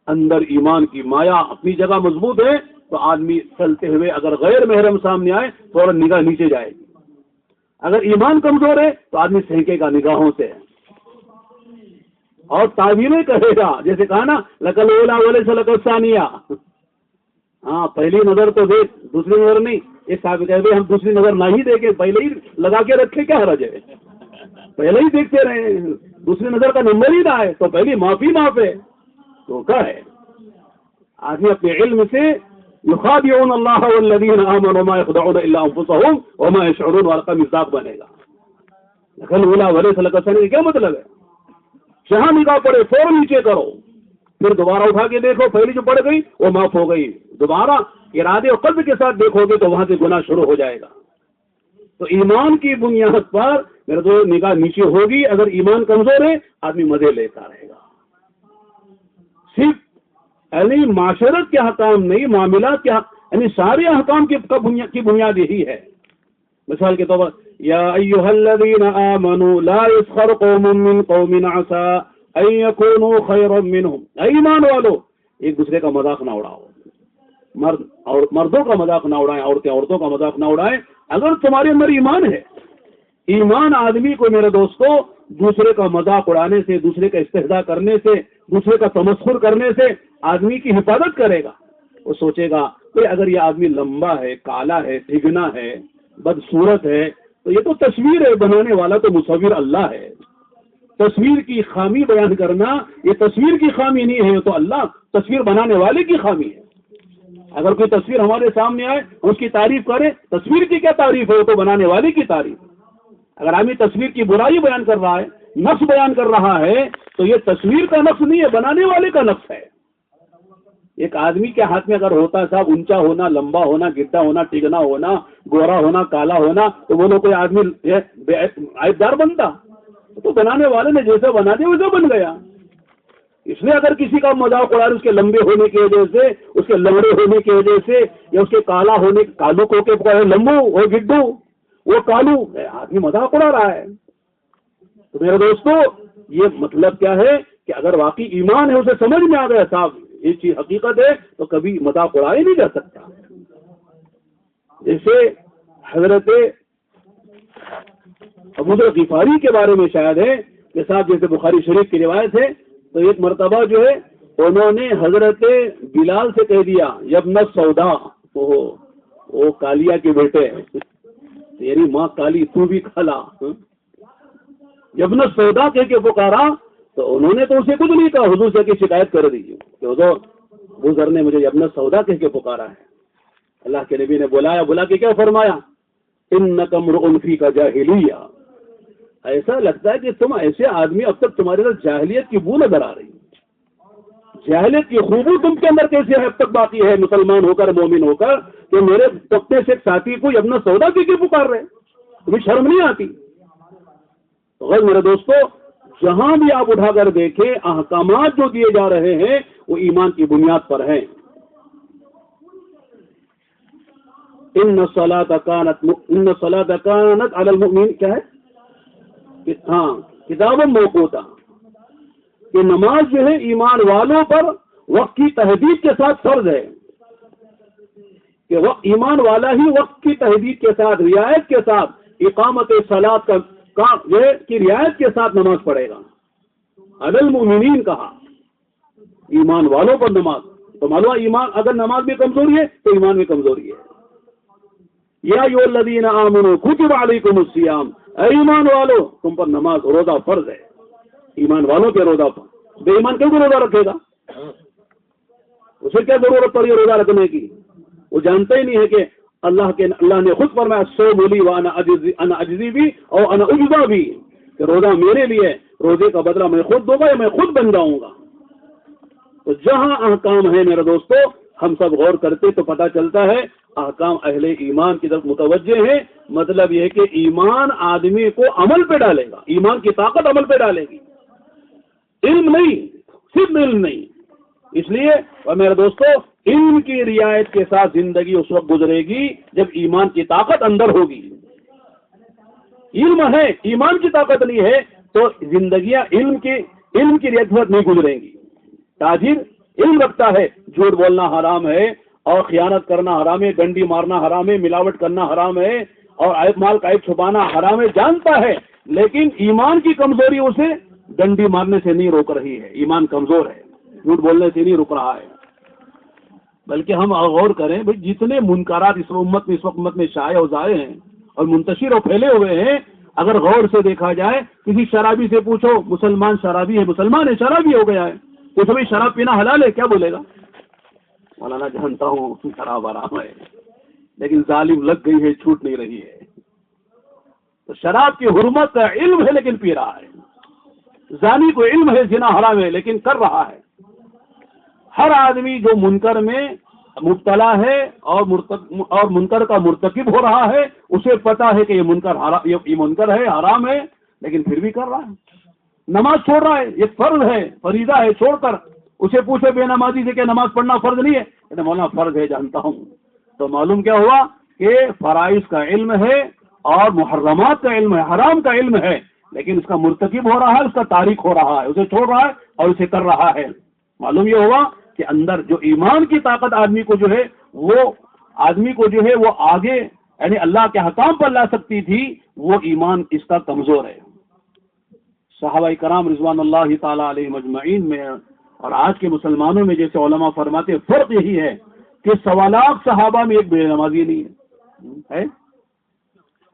اندر ایمان کی مایا اپنی جگہ مضبوط ہے تو آدمی چلتے ہوئے اگر غیر محرم سامنے آئے فوراً نگاہ نیچے جائے گی. اگر ایمان کمزور ہے تو آدمی سینکے گا نگاہوں سے اور تعبیریں کہے گا, جیسے کہا نا لکل اولا ولے سے لکل ثانیہ. ہاں پہلی نظر تو دیکھ دوسری نظر نہیں. ایک صاحب کہتے ہم دوسری نظر نہ ہی دیکھیں پہلے ہی لگا کے رکھے, کیا حرج ہے؟ پہلے ہی دیکھتے رہے, دوسری نظر کا نمبر ہی نہ آئے تو پہلی معافی معاف ہے. تو کیا ہے آدمی اپنے علم سے یخادعون اللہ والذین آمنوا ما یخدعون الا انفسهم وما یشعرون والا کا مصداق بنے گا. لکل اولا ولے سے لکل ثانیہ کیا مطلب ہے؟ جہاں نگاہ پڑے فوراً نیچے کرو, پھر دوبارہ اٹھا کے دیکھو, پہلی جو پڑ گئی وہ معاف ہو گئی, دوبارہ ارادے اور قصد کے ساتھ دیکھو گے تو وہاں سے گناہ شروع ہو جائے گا. تو ایمان کی بنیاد پر میرے تو نگاہ نیچے ہوگی. اگر ایمان کمزور ہے آدمی مزے لیتا رہے گا. صرف یعنی معاشرت کے احکام نہیں, معاملات کے یعنی سارے احکام کی بنیاد یہی ہے. مثال کے طور پر یا ایھا الذین آمنوا لا یسخر قوم من قوم عسى ان یکونوا خیرا منهم. ایمان والو ایک دوسرے کا مذاق نہ اڑاؤ, مرد اور مردوں کا مذاق نہ اڑائیں, عورتیں عورتوں کا مذاق نہ اڑائیں. اگر تمہارے اندر ایمان ہے, ایمان آدمی کو میرے دوستو دوسرے کا مذاق اڑانے سے, دوسرے کا استہزاء کرنے سے, دوسرے کا تمسخر کرنے سے آدمی کی حفاظت کرے گا. وہ سوچے گا کہ اگر یہ آدمی لمبا ہے, کالا ہے, ٹھگنا ہے, بدصورت ہے تو یہ تو تصویر ہے, بنانے والا تو مصور اللہ ہے. تصویر کی خامی بیان کرنا یہ تصویر کی خامی نہیں ہے, یہ تو اللہ تصویر بنانے والے کی خامی ہے. اگر کوئی تصویر ہمارے سامنے آئے اس کی تعریف کرے, تصویر کی کیا تعریف ہے, وہ تو بنانے والے کی تعریف. اگر آدمی تصویر کی برائی بیان کر رہا ہے, نقص بیان کر رہا ہے تو یہ تصویر کا نقص نہیں ہے, بنانے والے کا نقص ہے. ایک آدمی کے ہاتھ میں اگر ہوتا صاحب اونچا ہونا, لمبا ہونا, گڈا ہونا, ٹگنا ہونا, گورا ہونا, کالا ہونا تو وہ لوگ کوئی آدمی عیبدار بنتا. تو بنانے والے نے جیسے بنا دیا ویسے بن گیا. اس لیے اگر کسی کا مذاق اڑا اس کے لمبے ہونے کی وجہ سے, اس کے لمڑے ہونے کی وجہ سے, یا اس کے کالا ہونے, کالو کو کے لمبو وہ گڈو وہ کالو, آدمی مذاق اڑا رہا ہے. تو میرے دوستو یہ مطلب کیا ہے کہ اگر واقعی ایمان ہے, اسے سمجھ میں آ گیا صاحب یہ چیز حقیقت ہے تو کبھی مذاق اڑایا نہیں جا سکتا. جیسے حضرت ابو ذر غفاری کے بارے میں شاید ہے کہ صاحب جیسے بخاری شریف کی روایت ہے تو ایک مرتبہ جو ہے انہوں نے حضرت بلال سے کہہ دیا یبن سودا, وہ کالیا کے بیٹے تیری ماں کالی تو بھی کالا, یبن سودا کہہ کے پکارا تو انہوں نے تو اسے کچھ نہیں کہا, حضور سے کی شکایت کر دی کہ حضور ابو ذر نے مجھے یبن سودا کہہ کے پکارا ہے. اللہ کے نبی نے بلا کے کیا فرمایا, انک امرؤ فیک جاہلیہ, ایسا لگتا ہے کہ تم ایسے آدمی, اب تک تمہارے اندر جاہلیت کی بو نظر آ رہی ہے. جاہلیت کی خوبی تم کے اندر کیسے ہے اب تک باقی ہے مسلمان ہو کر, مومن ہو کر, کہ میرے طبقے سے ایک ساتھی کو ابن سودا کے پکار رہے, تمہیں شرم نہیں آتی؟ غیر میرے دوستو جہاں بھی آپ اٹھا کر دیکھیں احکامات جو دیے جا رہے ہیں وہ ایمان کی بنیاد پر ہیں. ان الصلاۃ کانت علی المؤمنین کیا ہے, ہاں کتاب موقوتا, کہ نماز جو ہے ایمان والوں پر وقت کی تحدید کے ساتھ فرض ہے, کہ ایمان والا ہی وقت کی تحدید کے ساتھ, رعایت کے ساتھ, اقامت صلاۃ کا کی رعایت کے ساتھ نماز پڑھے گا. علی المؤمنین کہا, ایمان والوں پر نماز. تو معلوم ایمان اگر نماز میں کمزوری ہے تو ایمان میں کمزوری ہے. یا ایھا الذین آمنوا کتب علیکم الصیام, اے ایمان والو تم پر نماز روزہ فرض ہے. ایمان والوں کے روزہ پر, بے ایمان کیوں روزہ رکھے گا, اسے کیا ضرورت پڑی روزہ رکھنے کی؟ وہ جانتا ہی نہیں ہے کہ اللہ نے خود فرمایا الصوم لی وانا اجزی بھی اور انا اجزا بھی, کہ روزہ میرے لیے، روزے کا بدلہ میں خود دوں گا یا میں خود بن جاؤں گا. تو جہاں احکام ہے میرے دوستو، ہم سب غور کرتے تو پتہ چلتا ہے احکام اہل ایمان کی طرف متوجہ ہیں. مطلب یہ ہے کہ ایمان آدمی کو عمل پہ ڈالے گا، ایمان کی طاقت عمل پہ ڈالے گی، علم نہیں، صرف علم نہیں. اس لیے اور میرے دوستو، علم کی رعایت کے ساتھ زندگی اس وقت گزرے گی جب ایمان کی طاقت اندر ہوگی. علم ہے، ایمان کی طاقت نہیں ہے تو زندگیاں علم کی رعایت نہیں گزریں گی. تاجر علم رکھتا ہے، جھوٹ بولنا حرام ہے اور خیانت کرنا حرام ہے، ڈنڈی مارنا حرام ہے، ملاوٹ کرنا حرام ہے اور عیب مال کا عیب چھپانا حرام ہے، جانتا ہے، لیکن ایمان کی کمزوری اسے ڈنڈی مارنے سے نہیں روک رہی ہے. ایمان کمزور ہے، جھوٹ بولنے سے نہیں رک رہا ہے. بلکہ ہم غور کریں بھائی، جتنے منکرات اس وقت میں شائع و ظاہر ہیں اور منتشر اور پھیلے ہوئے ہیں، اگر غور سے دیکھا جائے، کسی شرابی سے پوچھو، مسلمان شرابی ہے، مسلمان ہے، شرابی ہو گیا ہے، پوچھو بھائی شراب پینا حلال ہے، کیا بولے گا؟ مولانا جانتا ہوں شراب حرام ہے، لیکن ظالم لگ گئی ہے، چھوٹ نہیں رہی ہے. تو شراب کی حرمت کا علم ہے لیکن پی رہا ہے. زانی کو علم ہے زنا حرام ہے لیکن کر رہا ہے. ہر آدمی جو منکر میں مبتلا ہے اور منکر کا مرتکب ہو رہا ہے، اسے پتا ہے کہ یہ منکر ہے، حرام ہے، لیکن پھر بھی کر رہا ہے. نماز چھوڑ رہا ہے، یہ فرض ہے، فریضہ ہے، چھوڑ کر. اسے پوچھے بے نمازی سے کہ نماز پڑھنا فرض نہیں ہے، کہتے مولانا فرض ہے، جانتا ہوں. تو معلوم کیا ہوا کہ فرائض کا علم ہے اور محرمات کا علم ہے، حرام کا علم ہے، لیکن اس کا مرتکب ہو رہا ہے، اس کا تارک ہو رہا ہے، اسے چھوڑ رہا ہے اور اسے کر رہا ہے. معلوم یہ ہوا کہ اندر جو ایمان کی طاقت آدمی کو جو ہے وہ آگے یعنی اللہ کے حکام پر لا سکتی تھی، وہ ایمان اس کا کمزور ہے. صحابہ کرام رضوان اللہ تعالی علیہم اجمعین میں اور آج کے مسلمانوں میں جیسے علماء فرماتے، فرق یہی ہے کہ 1.25 لاکھ صحابہ میں ایک بے نمازی نہیں ہے.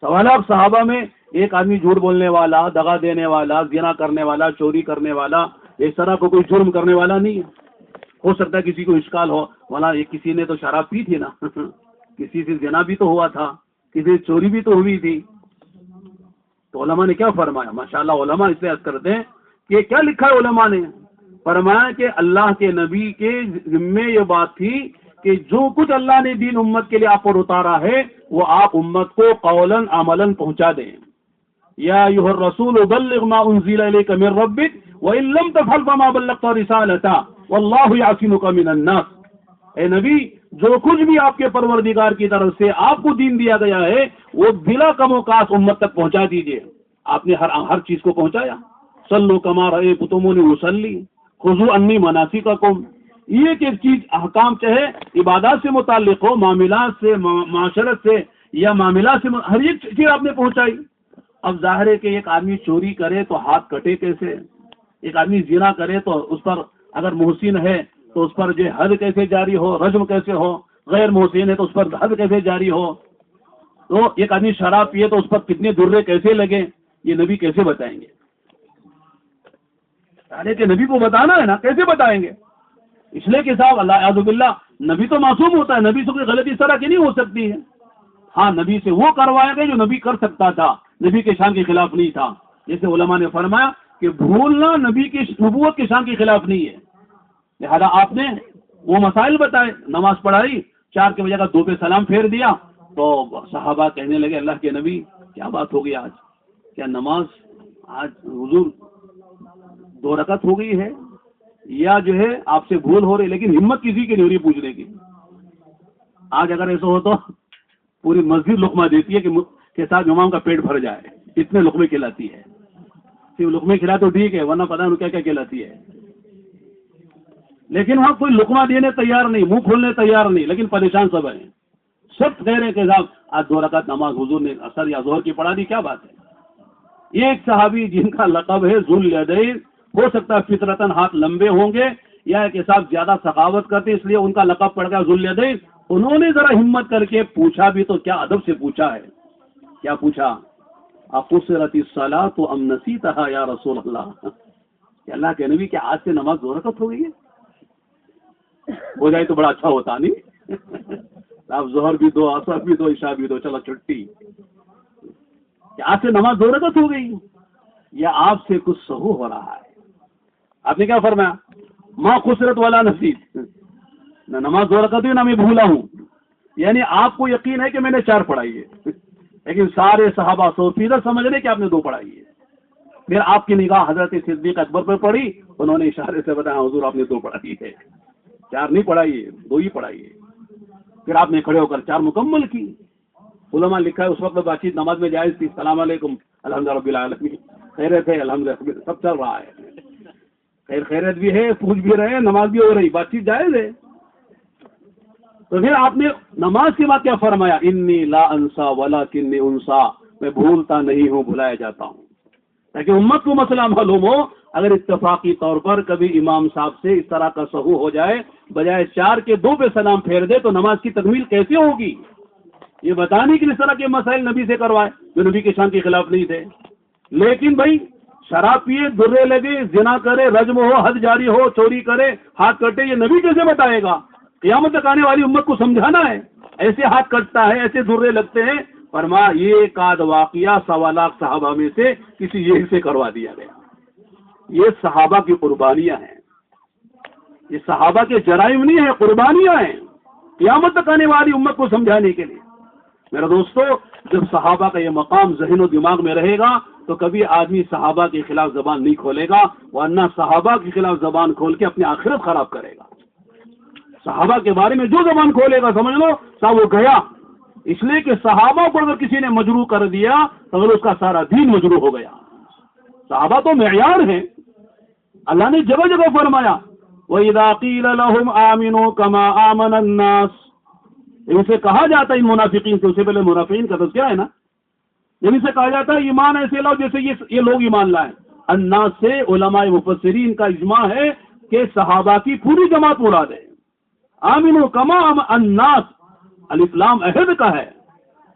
1.25 لاکھ صحابہ میں ایک آدمی جھوٹ بولنے والا، دغا دینے والا، زنا کرنے والا، چوری کرنے والا، اس طرح کو کوئی جرم کرنے والا نہیں ہے. ہو سکتا ہے کسی کو اشکال ہو، مولانا یہ کسی نے تو شراب پی تھی نا کسی سے زنا بھی تو ہوا تھا، کسی سے چوری بھی تو ہوئی تھی. تو علماء نے کیا فرمایا؟ ماشاءاللہ علماء اس لیے عرض کرتے ہیں کہ کیا لکھا ہے علماء نے؟ فرمایا کہ اللہ کے نبی کے ذمے یہ بات تھی کہ جو کچھ اللہ نے دین امت کے لیے آپ پر اتارا ہے وہ آپ امت کو قولاً عملاً پہنچا دیں. یا ایھا الرسول بلغ ما انزل الیک من ربک وان لم تفعل فما بلغت رسالتہ واللہ یعصمک من الناس. اے نبی، جو کچھ بھی آپ کے پروردگار کی طرف سے آپ کو دین دیا گیا ہے وہ بلا کم و کاس امت تک پہنچا دیجیے. آپ نے ہر چیز کو پہنچایا. صلو کما رأیتمونی اصلی خذوا انی مناسککم. یہ کہ چیز احکام چاہے عبادات سے متعلق ہو، معاملات سے، معاشرت سے یا معاملات سے، ہر ایک چیز آپ نے پہنچائی. اب ظاہر ہے کہ ایک آدمی چوری کرے تو ہاتھ کٹے کیسے، ایک آدمی زنا کرے تو اس پر اگر محسن ہے تو اس پر جو حد کیسے جاری ہو، رجم کیسے ہو، غیر محسن ہے تو اس پر حد کیسے جاری ہو. تو ایک آدمی شراب پیے تو اس پر کتنے درے کیسے لگے، یہ نبی کیسے بتائیں گے؟ ارے کہ نبی کو بتانا ہے نا، کیسے بتائیں گے؟ اس لیے کہ صاحب اللہ اعوذ باللہ، نبی تو معصوم ہوتا ہے، نبی سے کوئی غلطی اس طرح کی نہیں ہو سکتی ہے. ہاں نبی سے وہ کروایا گیا جو نبی کر سکتا تھا، نبی کے شان کے خلاف نہیں تھا. جیسے علماء نے فرمایا کہ بھولنا نبی کی نبوت کے شان کے خلاف نہیں ہے. لہذا آپ نے وہ مسائل بتائے، نماز پڑھائی، 4 کے بجے کا 2 پہ سلام پھیر دیا تو صحابہ کہنے لگے اللہ کے نبی کیا بات ہو گئی آج، کیا نماز آج حضور 2 رکعت ہو گئی ہے یا جو ہے آپ سے بھول ہو رہی؟ لیکن ہمت کسی کی نہیں ہو رہی پوچھنے کی. آج اگر ایسا ہو تو پوری مسجد لقمہ دیتی ہے کہ ساتھ امام کا پیٹ بھر جائے، اتنے لقمے کھلاتی ہے. صرف لقمے کھلا تو ٹھیک ہے، ورنہ پتہ نہیں کیا کیا کھلاتی ہے. لیکن وہاں کوئی لقمہ دینے تیار نہیں، منہ کھولنے تیار نہیں، لیکن پریشان سب ہیں. سب کہہ رہے کہ صاحب آج 2 رکعت نماز حضور نے اثر یا ظہر کی پڑھا دی، کیا بات ہے. ایک صحابی جن کا لقب ہے ذوالیدین، ہو سکتا ہے فطرتاً ہاتھ لمبے ہوں گے یا کہ صاحب زیادہ سخاوت کرتے اس لیے ان کا لقب پڑ گیا ذوالیدین. انہوں نے ذرا ہمت کر کے پوچھا بھی تو کیا ادب سے پوچھا ہے. کیا پوچھا؟ اقصرت الصلاۃ ام نسیتها یا رسول اللہ. کہ اللہ کے نبی کیا آج سے نماز 2 رکعت ہو گئی ہے؟ ہو جائے تو بڑا اچھا ہوتا نہیں. آپ ظہر بھی 2، عصر بھی 2، عشاء بھی 2، چلو چھٹی. آج سے نماز 2 رکعت ہو گئی. یا آپ سے کچھ سہو ہو رہا ہے. آپ نے کیا فرمایا؟ ماں خسرت والا نصیب، نہ نماز 2 رکعت ہوئی نہ میں بھولا ہوں. یعنی آپ کو یقین ہے کہ میں نے 4 پڑھائی ہے، لیکن سارے صحابہ 100% سمجھ رہے کہ آپ نے 2 پڑھائی ہے. پھر آپ کی نگاہ حضرت صدیق اکبر پر پڑی، انہوں نے اشارے سے بتایا حضور آپ نے 2 پڑھائی ہے، 4 نہیں پڑھائی ہے، 2 ہی پڑھائی ہے. پھر آپ نے کھڑے ہو کر 4 مکمل کی. علماء لکھا ہے اس وقت بات چیت نماز میں جائز تھی. السلام علیکم الحمد رب العالمین، خیرت ہے الحمد للہ، سب چل رہا ہے، خیرت بھی ہے، پوچھ بھی رہے ہیں، نماز بھی ہو رہی، بات چیت جائز ہے. تو پھر آپ نے نماز کے بعد کیا فرمایا؟ انی لا انسا ولکنی انسا، میں بھولتا نہیں ہوں، بھلایا جاتا ہوں. تاکہ امت کو مسئلہ معلوم ہو. اگر اتفاقی طور پر کبھی امام صاحب سے اس طرح کا سہو ہو جائے، بجائے 4 کے 2 پہ سلام پھیر دے، تو نماز کی تکمیل کیسے ہوگی؟ یہ بتانے کہ اس طرح کے مسائل نبی سے کروائے جو نبی کے شان کے خلاف نہیں تھے. لیکن بھائی شراب پیے، درے لگے، زنا کرے، رجم ہو، حد جاری ہو، چوری کرے، ہاتھ کٹے، یہ نبی کیسے بتائے گا؟ قیامت تک آنے والی امت کو سمجھانا ہے. ایسے ہاتھ کٹتا ہے، ایسے درے لگتے ہیں. فرمایا یہ ایک آدھ واقعہ 1.25 لاکھ صحابہ میں سے کسی ایک سے کروا دیا گیا. یہ صحابہ کی قربانیاں ہیں، یہ صحابہ کے جرائم نہیں ہیں، قربانیاں ہیں قیامت تک آنے والی امت کو سمجھانے کے لیے. میرے دوستو، جب صحابہ کا یہ مقام ذہن و دماغ میں رہے گا تو کبھی آدمی صحابہ کے خلاف زبان نہیں کھولے گا، ورنہ صحابہ کے خلاف زبان کھول کے اپنی آخرت خراب کرے گا. صحابہ کے بارے میں جو زبان کھولے گا سمجھ لو صاحب وہ گیا. اس لیے کہ صحابہ کو اگر کسی نے مجروح کر دیا تو اگر اس کا سارا دین مجروح ہو گیا. صحابہ تو معیار ہیں. اللہ نے جگہ جگہ فرمایا وَإِذَا قِيلَ لَهُمْ آمِنُوا كَمَا آمَنَ النَّاسِ. ان سے کہا جاتا ہے منافقین سے، اس سے پہلے منافقین کا تذکرہ ہے نا، ان سے کہا جاتا ہے ایمان ایسے لاؤ جیسے یہ لوگ ایمان لائیں. الناس سے علماء مفسرین کا اجماع ہے کہ صحابہ کی پوری جماعت مراد ہے. آمنوا کما الناس، الف لام عہد کا ہے،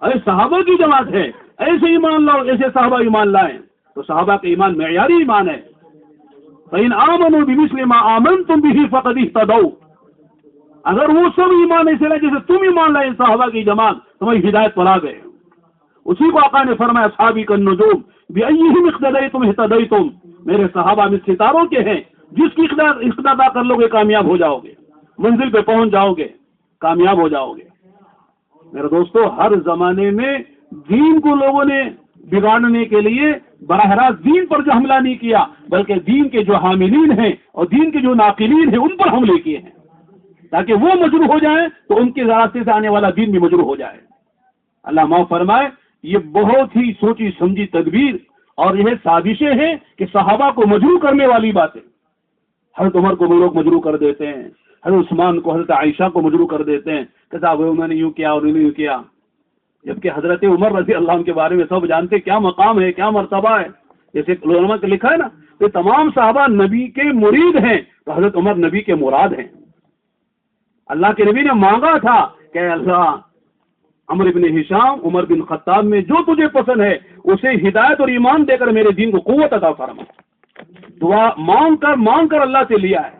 اے صحابہ کی جماعت ہے، ایسے ایمان لاؤ ایسے صحابہ ایمان لائیں. تو صحابہ کا ایمان معیاری ایمان ہے. فَإِنْ آمَنُوا بِمِثْلِ مَا آمَنْتُمْ بِهِ فَقَدِ اهْتَدَوْا. اگر وہ سب ایمان ایسے لائے جیسے تم ایمان لائے صحابہ کی جماعت، تمہیں ہدایت پر آ گئے. اسی کو آقا نے فرمایا اصحابی کالنجوم بِأَيِّهِمْ اقْتَدَيْتُمْ اهْتَدَيْتُمْ. میرے صحابہ میں ستاروں کے ہیں، جس کی اقتدا کر لو گے کامیاب ہو جاؤ گے، منزل پہ پہنچ جاؤ گے، کامیاب ہو جاؤ گے. میرے دوستو، ہر زمانے میں دین کو لوگوں نے بگاڑنے کے لیے براہ راست دین پر جو حملہ نہیں کیا، بلکہ دین کے جو حاملین ہیں اور دین کے جو ناقلین ہیں ان پر حملے کیے ہیں، تاکہ وہ مجروح ہو جائیں تو ان کے راستے سے آنے والا دین بھی مجروح ہو جائے. اللہ معاف فرمائے، یہ بہت ہی سوچی سمجھی تدبیر اور یہ سازشیں ہیں کہ صحابہ کو مجروح کرنے والی باتیں. حضرت عمر کو وہ لوگ مجروح کر دیتے ہیں، حضرت عثمان کو، حضرت عائشہ کو مجروح کر دیتے ہیں کہ صاحب انہوں نے یوں کیا اور انہوں نے یوں کیا. جبکہ حضرت عمر رضی اللہ عنہ کے بارے میں سب جانتے کیا مقام ہے، کیا مرتبہ ہے. جیسے علماء نے لکھا ہے نا کہ تمام صحابہ نبی کے مرید ہیں، تو حضرت عمر نبی کے مراد ہیں. اللہ کے نبی نے مانگا تھا کہ اللہ عمر بن ہشام، عمر بن خطاب میں جو تجھے پسند ہے اسے ہدایت اور ایمان دے کر میرے دین کو قوت عطا فرما. دعا مانگ کر اللہ سے لیا ہے.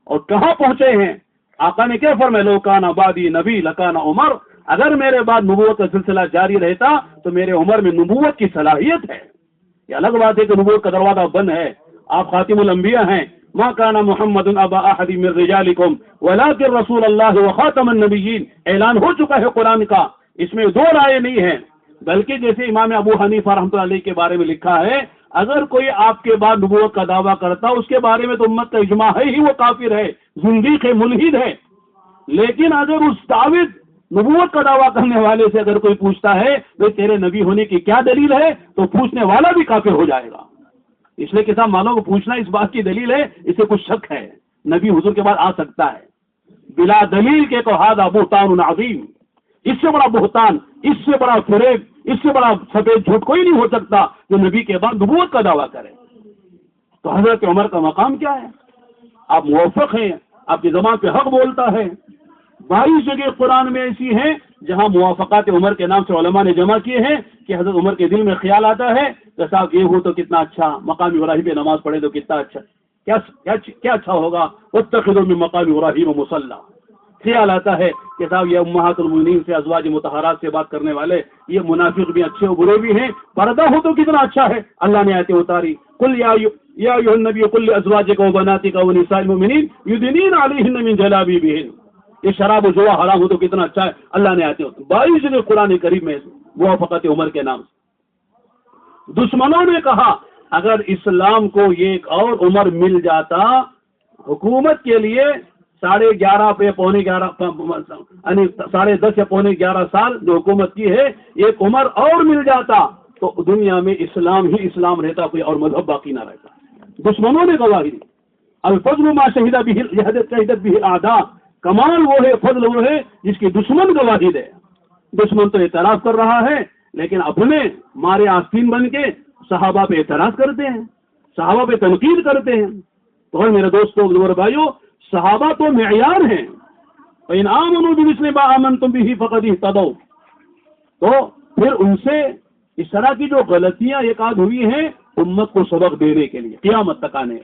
اور کہاں پہنچے ہیں؟ آقا نے کیا فرمایا؟ لو کان بعدی نبی لکان عمر. اگر میرے بعد نبوت کا سلسلہ جاری رہتا تو میرے عمر میں نبوت کی صلاحیت ہے. یہ الگ بات ہے کہ نبوت کا دروازہ بند ہے، آپ خاتم الانبیاء ہیں. ما کان محمد ابا احد من رجالکم ولکن رسول اللہ وخاتم النبیین. اعلان ہو چکا ہے قرآن کا، اس میں 2 رائے نہیں ہیں. بلکہ جیسے امام ابو حنیفہ رحمۃ اللہ علیہ کے بارے میں لکھا ہے، اگر کوئی آپ کے بعد نبوت کا دعویٰ کرتا اس کے بارے میں تو امت کا اجماع ہے ہی وہ کافر ہے، زندیق ہے، ملحد ہے. لیکن اگر اس دعوت نبوت کا دعویٰ کرنے والے سے اگر کوئی پوچھتا ہے بھائی تیرے نبی ہونے کی کیا دلیل ہے، تو پوچھنے والا بھی کافر ہو جائے گا. اس لیے کہ صاحب مانو کو پوچھنا اس بات کی دلیل ہے، اسے کچھ شک ہے نبی حضور کے بعد آ سکتا ہے. بلا دلیل کے تو ھذا بہتان عظیم. اس سے بڑا بہتان، اس سے بڑا فریب، اس سے بڑا سفید جھوٹ کوئی نہیں ہو سکتا جو نبی کے بعد نبوت کا دعویٰ کرے. تو حضرت عمر کا مقام کیا ہے؟ آپ موفق ہیں، آپ کی زبان پہ حق بولتا ہے. 22 جگہ قرآن میں ایسی ہیں جہاں موافقات عمر کے نام سے علماء نے جمع کیے ہیں کہ حضرت عمر کے دل میں خیال آتا ہے کہ صاحب یہ ہو تو کتنا اچھا، مقام ابراہیم پہ نماز پڑھے تو کتنا اچھا، کیا اچھا ہوگا. واتخذوا من مقام ابراہیم مصلی. خیال آتا ہے کہ صاحب یہ امہات المؤمنین سے، ازواج مطہرات سے بات کرنے والے یہ منافق بھی اچھے اور برے بھی ہیں، پردہ ہو تو کتنا اچھا ہے. اللہ نے آیتیں اتاری، قل یا ایھا النبی قل لازواجک و بناتک و نساء المؤمنین یدنین علیہن من جلابیبہن. یہ شراب و جوا حرام ہو تو کتنا اچھا ہے. اللہ نے آیتیں اتاری 22 جگہ قرآن کریم میں موافقت عمر کے نام سے. دشمنوں نے کہا اگر اسلام کو ایک اور عمر مل جاتا حکومت کے لیے 11.5 پہ 11.5 یعنی 10.5 یا 11.5 سال جو حکومت کی ہے، ایک عمر اور مل جاتا تو دنیا میں اسلام ہی اسلام رہتا، کوئی اور مذہب باقی نہ رہتا. دشمنوں نے گواہی دی. الفضل ما شہد به الاعداء، کمال وہ ہے، فضل وہ ہے جس کی دشمن گواہی دے. دشمن تو اعتراض کر رہا ہے لیکن اپنے مارے آستین بن کے صحابہ پہ اعتراض کرتے ہیں، صحابہ پہ تنقید کرتے ہیں. تو میرے دوستوں اور بھائیوں، صحابہ تو معیار ہیں. فَإِنْ آمَنُوا بِمِثْلِ مَا آمَنْتُمْ بِهِ فَقَدِ اهْتَدَوْا. تو پھر ان سے اس طرح کی جو غلطیاں ایک آدھ ہوئی ہیں امت کو سبق دینے کے لیے قیامت تک آنے.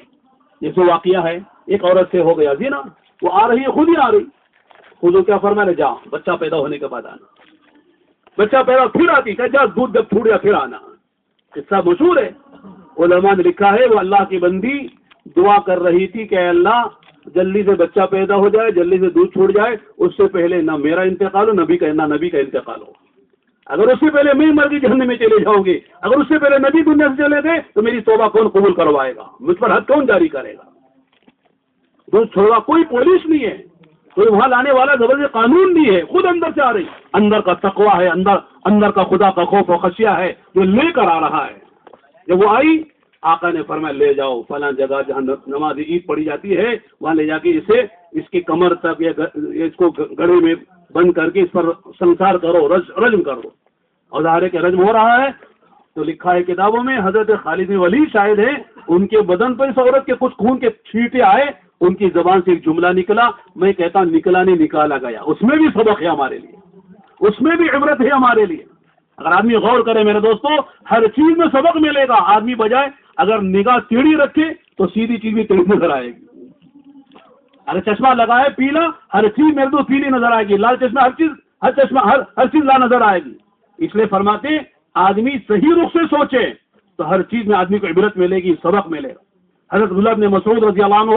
جیسے واقعہ ہے ایک عورت سے ہو گیا زنا، وہ آ رہی ہے، خود ہی آ رہی، خود کیا فرمایا، جا بچہ پیدا ہونے کے بعد آنا. بچہ پیدا پھر آتی کہ جا دودھ جب چھوٹ گیا پھر آنا. قصہ مشہور ہے، علماء نے لکھا ہے وہ اللہ کی بندی دعا کر رہی تھی کہ اے اللہ جلدی سے بچہ پیدا ہو جائے، جلدی سے دودھ چھوٹ جائے، اس سے پہلے نہ میرا انتقال ہو نہ نبی کا انتقال ہو. اگر اس سے پہلے میں مر گئی جہنم میں چلے جاؤں گے، اگر اس سے پہلے نبی دنیا سے چلے گئے تو میری توبہ کون قبول کروائے گا، مجھ پر حد کون جاری کرے گا. دودھ چھوڑا، کوئی پولیس نہیں ہے، کوئی وہاں لانے والا زبردست قانون نہیں ہے، خود اندر سے آ رہی. اندر کا تقویٰ ہے، اندر کا خدا کا خوف و خشیہ ہے جو لے کر آ رہا ہے. جب وہ آئی آقا نے فرمایا لے جاؤ فلاں جگہ جہاں نماز عید پڑھی جاتی ہے وہاں لے جا کے اس کی کمر تک یا اس کو گڑے میں بند کر کے اس پر سنسار کرو، رجم کرو. اور ظاہر ہے کہ رجم ہو رہا ہے. تو لکھا ہے کتابوں میں حضرت خالد بن ولید شاہد ہے، ان کے بدن پر اس عورت کے کچھ خون کے چھینٹے آئے، ان کی زبان سے ایک جملہ نکلا، میں کہتا ہوں نکلا نہیں نکالا گیا. اس میں بھی سبق ہے ہمارے لیے، اس میں بھی عبرت ہے ہمارے لیے. اگر آدمی غور کرے میرے دوستو ہر چیز میں سبق ملے گا. آدمی بجائے اگر نگاہ ٹیڑھی رکھے تو سیدھی چیز بھی ٹیڑھی نظر آئے گی. اگر چشمہ لگائے پیلا، ہر چیز میرے دوست پیلی نظر آئے گی. لال چشمہ ہر چیز لا نظر آئے گی. اس لیے فرماتے آدمی صحیح رخ سے سوچے تو ہر چیز میں آدمی کو عبرت ملے گی، سبق ملے گا. حضرت عبداللہ بن مسعود رضی اللہ عنہ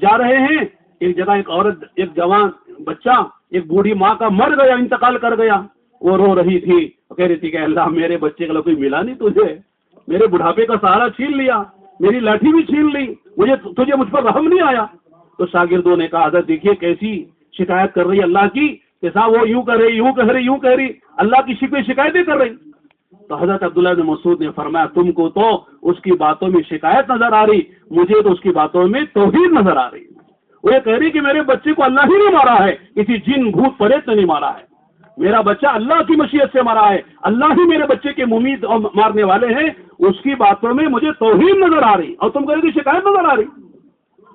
جا رہے ہیں، ایک جگہ ایک عورت، ایک جوان بچہ ایک بوڑھی ماں کا مر گیا، انتقال کر گیا. وہ رو رہی تھی، کہہ رہی تھی کہ اللہ میرے بچے کا کوئی ملا نہیں تجھے، میرے بڑھاپے کا سہارا چھین لیا، میری لاٹھی بھی چھین لی، تجھے مجھ پر رحم نہیں آیا. تو شاگردوں نے کہا حضرت دیکھیے کیسی شکایت کر رہی اللہ کی، کہ صاحب وہ یوں کر رہی، یوں کہہ رہی، یوں کہہ رہی، اللہ کی شکایتیں کر رہی. تو حضرت عبداللہ بن مسعود نے فرمایا تم کو تو اس کی باتوں میں شکایت نظر آ رہی، مجھے تو اس کی باتوں میں توحید نظر آ رہی. وہ یہ کہہ رہی کہ میرے بچے کو اللہ ہی نہیں مارا ہے، کسی جن بھوت پریت نے نہیں مارا ہے، میرا بچہ اللہ کی مشیت سے مرا ہے، اللہ ہی میرے بچے کے ممید اور مارنے والے ہیں. اس کی باتوں میں مجھے توہین نظر آ رہی اور تم کہہ رہی شکایت نظر آ رہی.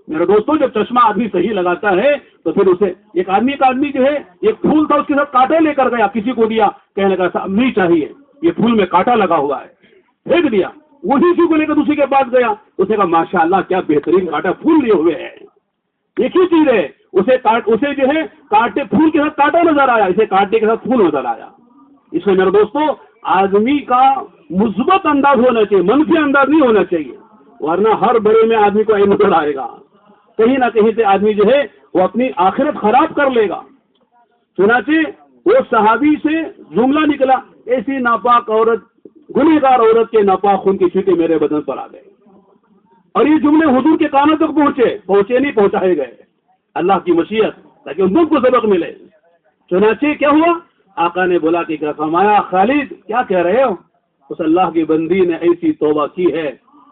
میرے دوستوں جب چشمہ آدمی صحیح لگاتا ہے تو پھر اسے ایک آدمی جو ہے ایک پھول تھا اس کے ساتھ کانٹے لے کر گیا، کسی کو دیا، کہنے لگا صاحب نہیں چاہیے، یہ پھول میں کانٹا لگا ہوا ہے، پھینک دیا. وہی کسی کو لے کر دوسری کے پاس گیا، اس نے کہا ماشاء اللہ کیا بہترین کانٹا پھول لیے ہوئے ہیں. ایک ہی چیز ہے، اسے جو ہے کانٹے پھول کے ساتھ کانٹا نظر آیا، اسے کانٹے کے ساتھ پھول نظر آیا. اس لیے میرے دوستوں آدمی کا مثبت انداز ہونا چاہیے، منفی انداز نہیں ہونا چاہیے، ورنہ ہر بڑے میں آدمی کو یہ نظر آئے گا، کہیں نہ کہیں سے آدمی جو ہے وہ اپنی آخرت خراب کر لے گا. چنانچہ وہ صحابی سے جملہ نکلا، ایسی ناپاک عورت، گنہگار عورت کے ناپاک خون کی چھینٹے میرے بدن پر آ گئے. اور یہ جملے حضور کے کانوں تک پہنچے نہیں، پہنچائے گئے. اللہ کی مشیت تاکہ ان کو سبق ملے. چنانچہ کیا ہوا، آقا نے بولا کہ کیا فرمایا خالد کیا کہہ رہے ہو. اس اللہ کی بندی نے ایسی توبہ کی ہے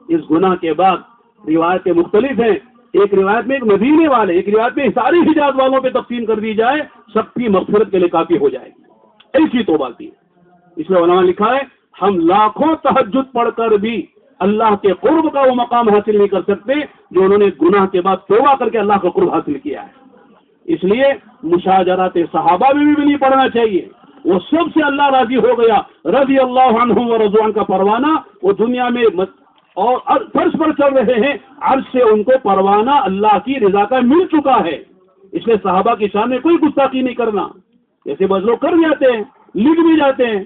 اس گناہ کے بعد. روایتیں مختلف ہیں، ایک روایت میں ایک مدینے والے، ایک روایت میں ساری حجاز والوں پہ تقسیم کر دی جائے، سب کی مغفرت کے لیے کافی ہو جائے گی. ایسی توبہ کی. اس لیے علماء نے لکھا ہے ہم لاکھوں تہجد پڑھ کر بھی اللہ کے قرب کا وہ مقام حاصل نہیں کر سکتے جو انہوں نے گناہ کے بعد توبہ کر کے اللہ کا قرب حاصل کیا ہے. اس لیے مشاجرات صحابہ میں بھی نہیں پڑھنا چاہیے. وہ سب سے اللہ راضی ہو گیا، رضی اللہ عنہ و رضوان کا پروانہ وہ دنیا میں اور فرش پر چل رہے ہیں، عرش سے ان کو پروانہ اللہ کی رضا کا مل چکا ہے. اس لیے صحابہ کی شان میں کوئی گستاخی نہیں کرنا، ایسے بعض لوگ کر جاتے ہیں، لکھ بھی جاتے ہیں.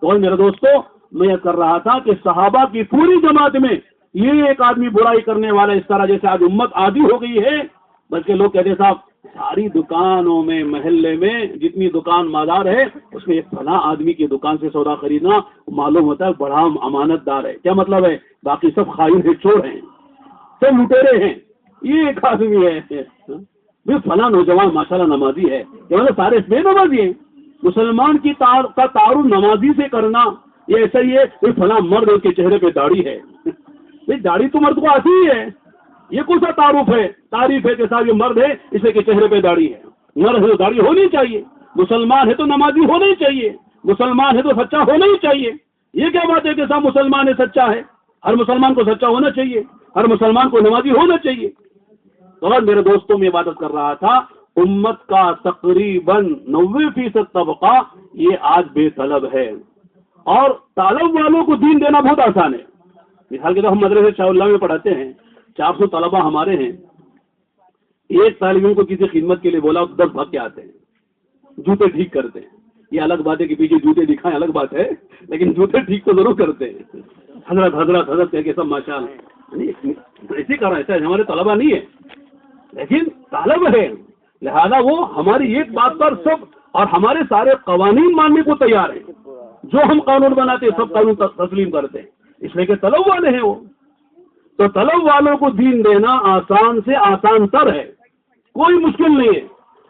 تو میرے دوستو میں یہ کر رہا تھا کہ صحابہ کی پوری جماعت میں یہ ایک آدمی برائی کرنے والا اس طرح جیسے آج امت عادی ہو گئی ہے، بلکہ لوگ کہتے صاحب ساری دکانوں میں محلے میں جتنی دکان مادار ہے اس میں ایک فلاں آدمی کی دکان سے سودا خریدنا معلوم ہوتا ہے بڑا امانت دار ہے. کیا مطلب ہے؟ باقی سب خائن ہیں، چور ہیں، سب لٹیرے ہیں، یہ ایک آدمی ہے فلاں نوجوان ماشاءاللہ نمازی ہے، یہ مطلب سارے بے نمازی ہیں. مسلمان کی کا تعارف نمازی سے کرنا یہ ایسا ہی ہے فلاں مرد کے چہرے پہ داڑھی ہے. داڑھی تو مرد کو آتی ہی ہے، یہ کون سا تعارف ہے؟ تعریف ہے کہ صاحب یہ مرد ہے اس کے چہرے پہ داڑھی ہے. مرد ہے تو داڑھی ہونی چاہیے، مسلمان ہے تو نمازی ہونا ہی چاہیے، مسلمان ہے تو سچا ہونا ہی چاہیے. یہ کیا بات ہے کہ صاحب مسلمان ہے سچا ہے؟ ہر مسلمان کو سچا ہونا چاہیے، ہر مسلمان کو نمازی ہونا چاہیے. اور میرے دوستوں میں عبادت کر رہا تھا، امت کا تقریباً 90% طبقہ یہ آج بے طلب ہے، اور طالب والوں کو دین دینا بہت آسان ہے. مثال کے طور ہم مدرسے شاہ اللہ میں پڑھاتے ہیں، 400 طلبہ ہمارے ہیں. ایک طالب علم کو کسی خدمت کے لیے بولا 10 بھاگ کے آتے ہیں، جوتے ٹھیک کرتے ہیں. یہ الگ بات ہے کہ پیچھے جوتے دکھائیں الگ بات ہے، لیکن جوتے ٹھیک تو ضرور کرتے ہیں. حضرت حضرت حضرت کہہ کے سب ماشاءاللہ ایسے کر رہا ہے. ایسا ہمارے طلبہ نہیں ہے لیکن طالب ہے، لہذا وہ ہماری ایک بات پر سب اور ہمارے سارے قوانین ماننے کو تیار ہیں. جو ہم قانون بناتے ہیں سب قانون تسلیم کرتے ہیں، اس لیے کہ طلب والے ہیں وہ. تو طلب والوں کو دین دینا آسان سے آسان تر ہے، کوئی مشکل نہیں ہے.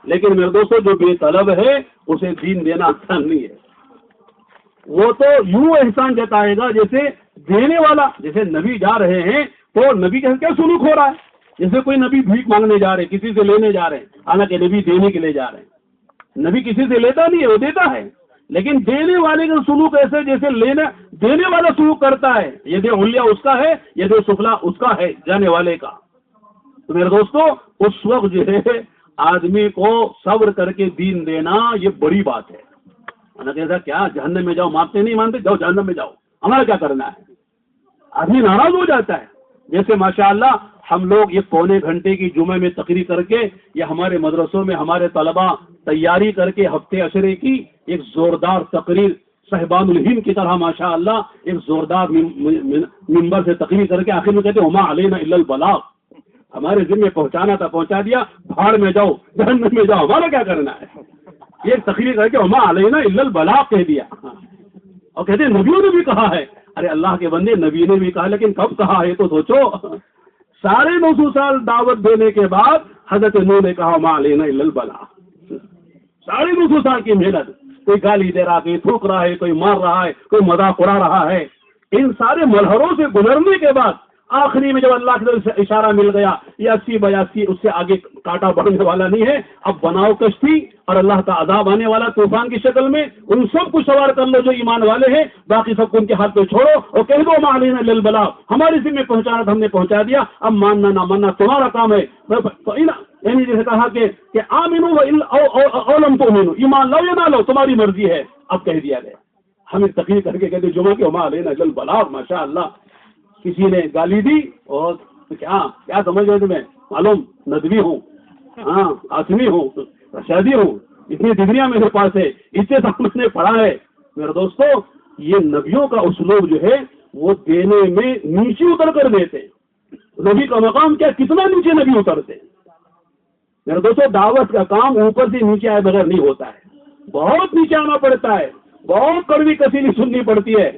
لیکن میرے دوستو جو بے طلب ہے اسے دین دینا آسان نہیں ہے. وہ تو یوں احسان جتائے گا جیسے دینے والا، جیسے نبی جا رہے ہیں تو نبی کا کیا سلوک ہو رہا ہے؟ جیسے کوئی نبی بھیک مانگنے جا رہے ہیں، کسی سے لینے جا رہے ہیں، حالانکہ نبی دینے کے لیے جا رہے ہیں. نبی کسی سے لیتا نہیں ہے، وہ دیتا ہے، لیکن دینے والے کا سلوک ایسے جیسے دینے والا سلوک کرتا ہے. یہ علیا اس کا ہے، یہ سفلا اس کا ہے، جانے والے کا. تو میرے دوستو اس وقت جو ہے آدمی کو صبر کر کے دین دینا یہ بڑی بات ہے. کہتا کیا جہنم میں جاؤ، مانتے نہیں مانتے جاؤ جہنم میں جاؤ، ہمارا کیا کرنا ہے؟ آدمی ناراض ہو جاتا ہے. جیسے ماشاءاللہ ہم لوگ یہ پونے گھنٹے کی جمعے میں تقریر کر کے یا ہمارے مدرسوں میں ہمارے طلبہ تیاری کر کے ہفتے عشرے کی ایک زوردار تقریر صاحبان الہند کی طرح ماشاءاللہ ایک زوردار منبر سے تقریر کر کے آخر میں کہتے وما علینا الا البلاغ، ہمارے ذمہ پہنچانا تھا پہنچا دیا، بھاڑ میں جاؤ جہنم میں جاؤ، ہمارا کیا کرنا ہے؟ یہ تقریر کر کے وما علینا الا البلاغ کہہ دیا. اور کہتے نبیوں نے بھی کہا ہے. ارے اللہ کے بندے نبی نے بھی کہا لیکن کب کہا ہے تو سوچو. 950 سال دعوت دینے کے بعد حضرت نوح نے کہا ما علینا الا البلاغ. 950 سال کی محنت، کوئی گالی دے رہا، کوئی تھوک رہا ہے، کوئی مار رہا ہے، کوئی مذاق اڑا رہا ہے. ان سارے ملحروں سے گزرنے کے بعد آخری میں جب اللہ کی طرف سے اشارہ مل گیا یہ 80-82 اس سے آگے کاٹا بڑھنے والا نہیں ہے، اب بناؤ کشتی اور اللہ کا عذاب آنے والا طوفان کی شکل میں، ان سب کو سوار کر لو جو ایمان والے ہیں، باقی سب کو ان کے ہاتھ پہ چھوڑو اور کہہ دو ما علینا الا البلاغ، ہماری ذمہ پہنچانا تھا ہم نے پہنچا دیا، اب ماننا نہ ماننا تمہارا کام ہے. یعنی جیسے کہا کہ آمنو او لم تؤمنو، ایمان لاؤ یا نہ لاؤ تمہاری مرضی ہے. اب کہہ دیا گیا. ہمیں تقریر کر کے کہتے جمعہ کے ما علینا الا البلاغ. ماشاءاللہ کسی نے گالی دی اور کیا سمجھ رہے تمہیں معلوم ندوی ہوں، ہاں قاسمی ہوں، رشادی ہوں، اتنی ڈگریاں میرے پاس ہے، اتنے سال میں نے پڑھا ہے. میرے دوستو یہ نبیوں کا اسلوب جو ہے وہ دینے میں نیچے اتر کر دیتے ہیں. نبی کا مقام کیا کتنا نیچے نبی اترتے ہیں. میرے دوستو دعوت کا کام اوپر سے نیچے آئے بغیر نہیں ہوتا ہے، بہت نیچے آنا پڑتا ہے، بہت کڑوی کسیلی سننی پڑتی ہے،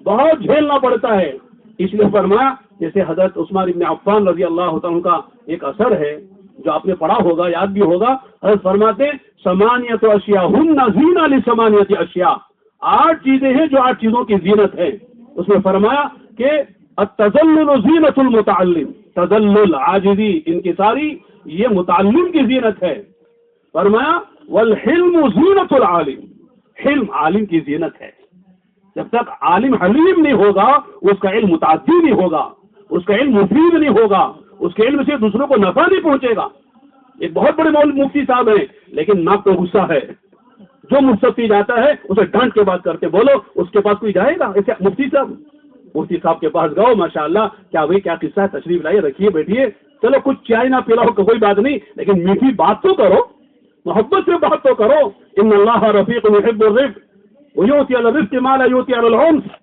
بہت جھیلنا پڑتا ہے. اس لیے فرمایا جیسے حضرت عثمان ابن عفان رضی اللہ عنہ کا ایک اثر ہے جو آپ نے پڑھا ہوگا، یاد بھی ہوگا. حضرت فرماتے ثمانیۃ اشیاء ہن زینہ لثمانیۃ اشیاء، 8 چیزیں ہیں جو 8 چیزوں کی زینت ہے. اس میں فرمایا کہ التذلل زینت المتعلم، تذلل عاجزی انکساری یہ متعلم کی زینت ہے. فرمایا والحلم زینت العالم، حلم عالم کی زینت ہے. جب تک عالم حلیم نہیں ہوگا اس کا علم متعدی نہیں ہوگا، اس کا علم مفید نہیں ہوگا، اس کے علم سے دوسروں کو نفع نہیں پہنچے گا. ایک بہت بڑے مفتی صاحب ہیں لیکن ناک تو غصہ ہے، جو مفتی جاتا ہے اسے ڈانٹ کے بات کرتے بولو، اس کے پاس کوئی جائے گا؟ ایسے مفتی صاحب کے پاس گاؤ ماشاءاللہ کیا بھائی کیا قصہ ہے، تشریف لائیے رکھیے بیٹھیے، چلو کچھ چائے نہ پلاؤ کوئی بات نہیں، لیکن میٹھی بات تو کرو، محبت سے بات تو کرو. ان اللہ رفیق یحب الرفق ویؤتی علی الرفق ما لا یؤتی علی العنف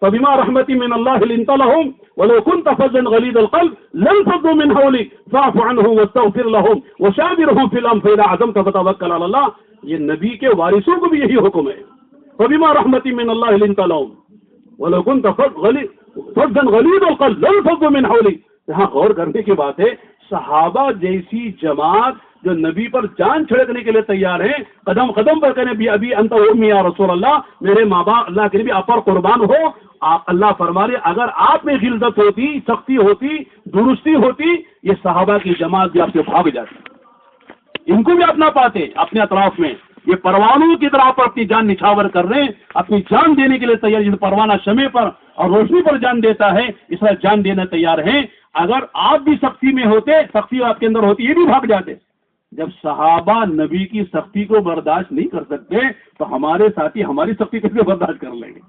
فبما رحمت من اللہ لنت لهم ولو كنت فظا غلیظ القلب لانفضوا من حولك فاعف عنهم واستغفر لهم وشاورهم في الامر فاذا عزمت فتوکل علی اللہ. یہ نبی کے وارثوں کو بھی یہی حکم ہے. فبما رحمت من اللہ لنت لهم ولو كنت فظا غلیظ القلب لانفضوا من حولك. یہاں غور کرنے کی بات ہے، صحابہ جیسی جماعت جو نبی پر جان چھڑکنے کے لیے تیار ہیں، قدم قدم پر کہنے بھی ابھی انت امی یا رسول اللہ، میرے ماں باپ اللہ کے نبی آپ پر قربان ہو. آپ اللہ فرما رہے اگر آپ میں غلظت ہوتی، سختی ہوتی، درستی ہوتی، یہ صحابہ کی جماعت بھی آپ سے بھاگ جاتی، ان کو بھی آپ نہ پاتے اپنے اطراف میں. یہ پروانوں کی طرح پر اپنی جان نچھاور کر رہے ہیں، اپنی جان دینے کے لیے تیار. جس پروانہ شمع پر اور روشنی پر جان دیتا ہے، اس طرح جان دینا تیار ہیں. اگر آپ بھی سختی میں ہوتے، سختی آپ کے اندر ہوتی، یہ بھی بھاگ جاتے. جب صحابہ نبی کی سختی کو برداشت نہیں کر سکتے تو ہمارے ساتھی ہماری سختی کیسے برداشت کر لیں گے؟